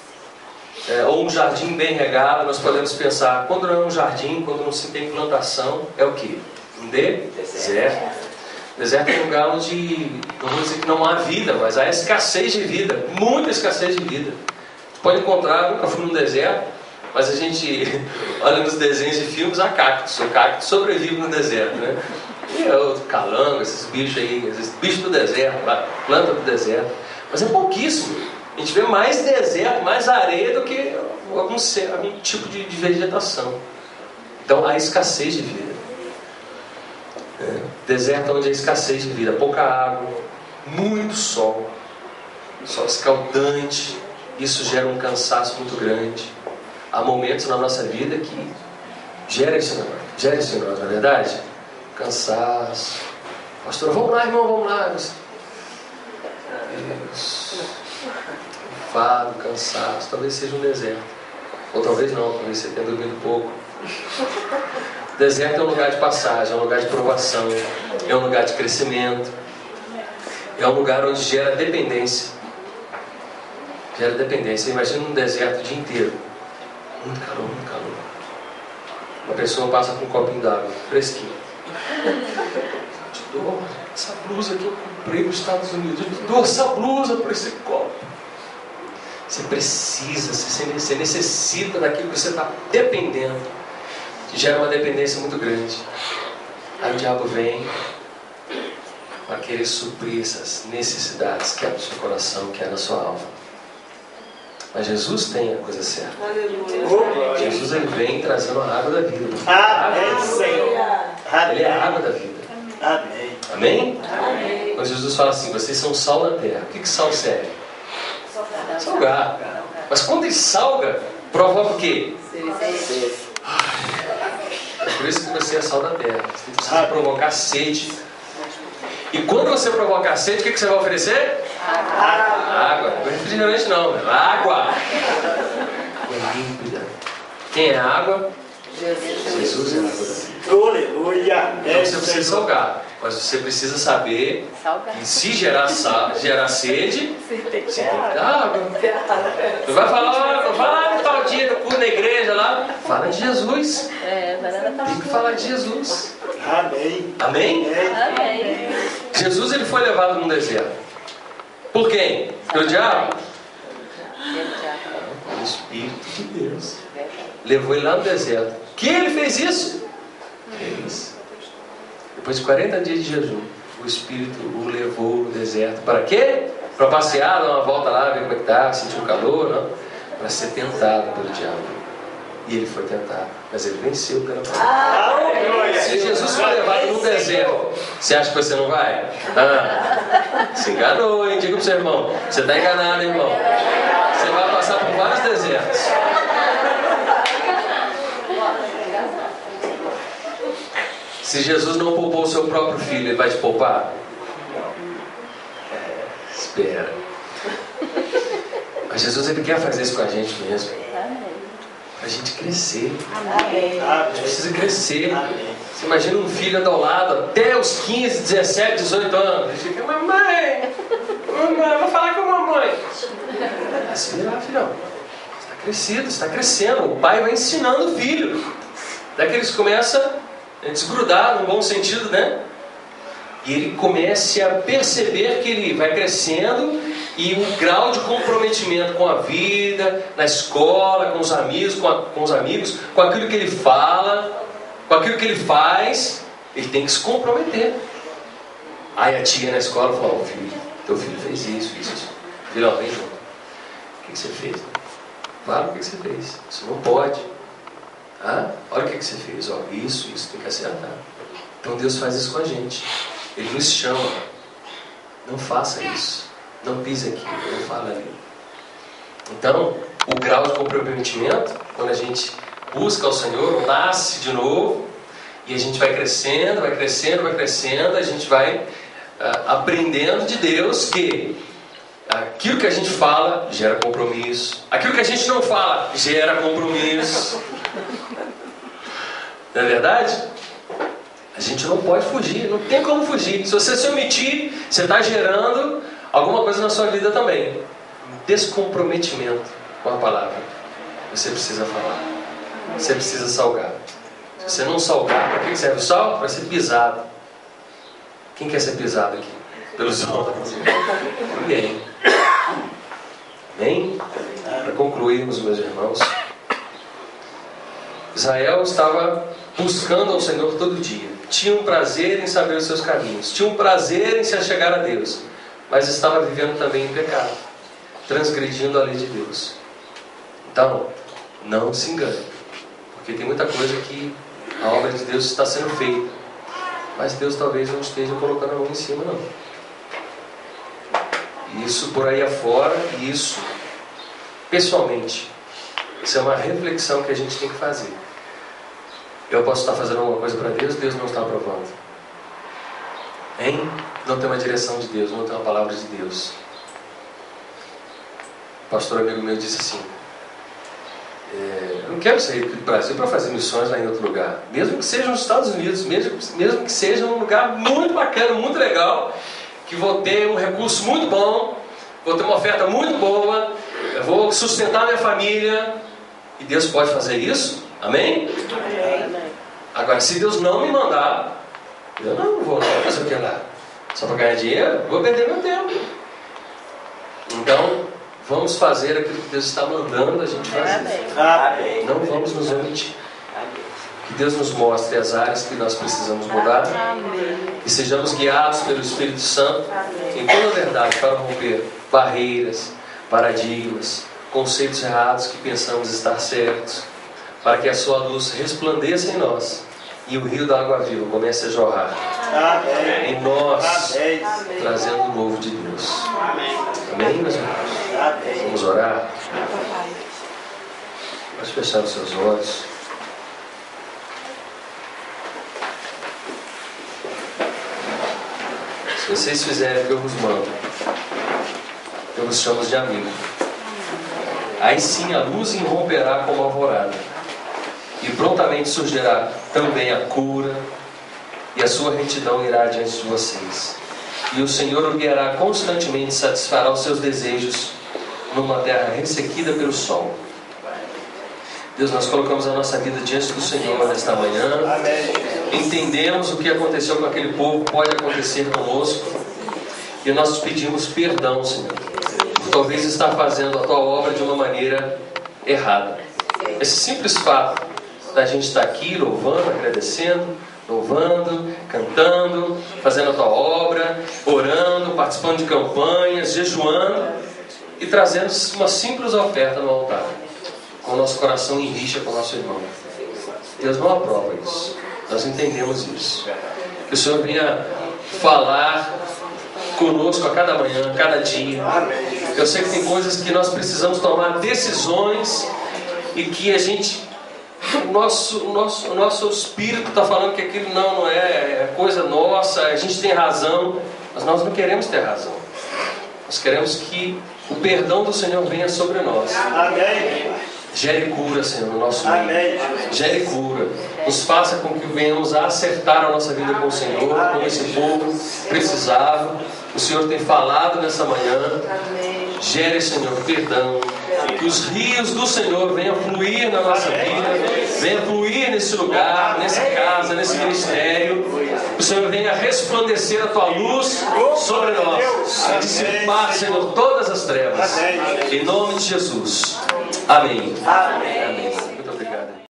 ou um jardim bem regado, nós podemos pensar, quando não é um jardim, quando não se tem plantação, é o que? Um deserto. Deserto é um lugar onde, não vou dizer que não há vida, mas há escassez de vida, muita escassez de vida. Você pode encontrar, nunca fui num deserto, mas a gente olha nos desenhos de filmes, há cactos. O cacto sobrevive no deserto, né? E o calango, esses bichos aí, esses bichos do deserto, planta do deserto. Mas é pouquíssimo. A gente vê mais deserto, mais areia do que algum tipo de vegetação. Então há escassez de vida. Deserto onde há escassez de vida, pouca água, muito sol escaldante. Isso gera um cansaço muito grande. Há momentos na nossa vida que gera isso em nós, não é verdade? Cansaço. Pastor, vamos lá, irmão, vamos lá. Deus. estufado, cansado, talvez seja um deserto. Ou talvez não, talvez você tenha dormido pouco. Deserto é um lugar de passagem, é um lugar de provação, é um lugar de crescimento, é um lugar onde gera dependência. Gera dependência. Imagina um deserto o dia inteiro. Muito calor, muito calor. Uma pessoa passa com um copinho d'água, fresquinho. Eu te dou essa blusa que eu comprei nos Estados Unidos. Eu te dou essa blusa por esse copo. Você precisa, você necessita daquilo que você está dependendo. Que gera uma dependência muito grande. Aí o diabo vem para querer suprir essas necessidades que há no seu coração, que há na sua alma. Mas Jesus tem a coisa certa. Jesus ele vem trazendo a água da vida. Amém, Senhor. Ele é a água da vida. Amém. Amém? Quando Jesus fala assim, vocês são sal na terra. O que sal serve? Salgar. Mas quando ele salga, provoca o quê? É por isso que você é sal da terra. Você precisa provocar sede. E quando você provocar sede, o que você vai oferecer? Água. Não é refrigerante não, é água. É límpida. Quem é a água? Jesus é a água da vida. Aleluia. Então você precisa salgar. Mas você precisa saber que se gerar sede, você tem que dar água. Não vai falar, não fala no tal dia do culto na igreja lá. Fala de Jesus. Tem que falar de Jesus. Amém. Amém? Amém. Jesus ele foi levado num deserto. Por quem? Pelo diabo? O Espírito de Deus levou ele lá no deserto. Quem ele fez isso? Fez. Depois de 40 dias de jejum, o Espírito o levou no deserto. Para quê? Para passear, dar uma volta lá, ver como é que está, sentir o calor, não? Para ser tentado pelo diabo. E ele foi tentado, mas ele venceu pela palavra. Se Jesus foi levado num deserto, você acha que você não vai? Se enganou, hein? Diga para o seu irmão. Você está enganado, irmão. Você vai passar por vários desertos. Se Jesus não poupou o seu próprio filho, ele vai te poupar? Espera. Mas Jesus ele quer fazer isso com a gente mesmo. Para a gente crescer. A gente precisa crescer. Você imagina um filho anda ao lado até os 15, 17, 18 anos. Ele fica, mamãe, vou falar com a mamãe. Vai se virar, filhão. Você está crescido, você está crescendo. O pai vai ensinando o filho. Até que eles começam a desgrudar, no bom sentido, né? E ele começa a perceber que ele vai crescendo e o grau de comprometimento com a vida, na escola, com os amigos, com aquilo que ele fala, com aquilo que ele faz, ele tem que se comprometer. Aí a tia na escola falou, filho, teu filho fez isso. Filhão, vem junto. O que você fez? Fala o que você fez. Isso não pode. Olha o que você fez. Isso tem que acertar. Então Deus faz isso com a gente. Ele nos chama. Não faça isso. Não pise aqui. Não fala ali. Então, o grau de comprometimento, quando a gente busca o Senhor, nasce de novo, e a gente vai crescendo, a gente vai aprendendo de Deus que aquilo que a gente fala gera compromisso. Aquilo que a gente não fala gera compromisso. Não é verdade? A gente não pode fugir, não tem como fugir. Se você se omitir, você está gerando alguma coisa na sua vida também. Descomprometimento com a palavra. Você precisa falar. Você precisa salgar. Se você não salgar, para que serve o sal? Para ser pisado. Quem quer ser pisado aqui? Pelos outros? Ninguém. Amém? Para concluirmos, meus irmãos, Israel estava buscando ao Senhor todo dia. Tinha um prazer em saber os seus caminhos. Tinha um prazer em se achegar a Deus. Mas estava vivendo também em pecado. Transgredindo a lei de Deus. Então, não se engane. Porque tem muita coisa que a obra de Deus está sendo feita. Mas Deus talvez não esteja colocando a mão em cima, não. Isso por aí afora, isso pessoalmente. Isso é uma reflexão que a gente tem que fazer. Eu posso estar fazendo alguma coisa para Deus, Deus não está aprovando. Hein? Não tem uma direção de Deus, não tem uma palavra de Deus. pastor amigo meu disse assim: eu não quero sair do Brasil para fazer missões lá em outro lugar, mesmo que seja nos Estados Unidos, mesmo que seja um lugar muito bacana, muito legal, que vou ter um recurso muito bom, vou ter uma oferta muito boa, eu vou sustentar minha família, e Deus pode fazer isso, amém? Agora, se Deus não me mandar, eu não vou fazer o que lá, só para ganhar dinheiro, vou perder meu tempo. Então, vamos fazer aquilo que Deus está mandando a gente fazer. Amém. Não vamos nos omitir. Que Deus nos mostre as áreas que nós precisamos mudar. E sejamos guiados pelo Espírito Santo em toda a verdade para romper barreiras, paradigmas, conceitos errados que pensamos estar certos, para que a sua luz resplandeça em nós e o rio da água viva comece a jorrar em nós, trazendo o novo de Deus. Amém, meus irmãos? Vamos orar? Pode fechar os seus olhos. Se vocês fizerem o que eu vos mando, eu vos chamo de amigo. Aí sim a luz irromperá como alvorada, e prontamente surgirá também a cura, e a sua retidão irá diante de vocês. E o Senhor o guiará constantemente e satisfará os seus desejos numa terra ressequida pelo sol. Deus, nós colocamos a nossa vida diante do Senhor nesta manhã. Entendemos o que aconteceu com aquele povo, pode acontecer conosco. E nós te pedimos perdão, Senhor, por talvez estar fazendo a tua obra de uma maneira errada. Esse simples fato da gente estar aqui louvando, agradecendo, louvando, cantando, fazendo a tua obra, orando, participando de campanhas, jejuando e trazendo uma simples oferta no altar, com o nosso coração em rixa com o nosso irmão. Deus não aprova isso. Nós entendemos isso. Que o Senhor venha falar conosco a cada manhã, a cada dia. Eu sei que tem coisas que nós precisamos tomar decisões e que a gente, o nosso espírito está falando que aquilo não é coisa nossa, a gente tem razão, mas nós não queremos ter razão. Nós queremos que o perdão do Senhor venha sobre nós. Amém. Gere cura, Senhor, no nosso meio. Gere cura. Nos faça com que venhamos a acertar a nossa vida com o Senhor, como esse povo precisava. O Senhor tem falado nessa manhã. Gere, Senhor, perdão. Que os rios do Senhor venham fluir na nossa vida, venham fluir nesse lugar, nessa casa, nesse ministério. Que o Senhor venha resplandecer a tua luz sobre nós, a dissipar, Senhor, todas as trevas. Em nome de Jesus. Amém.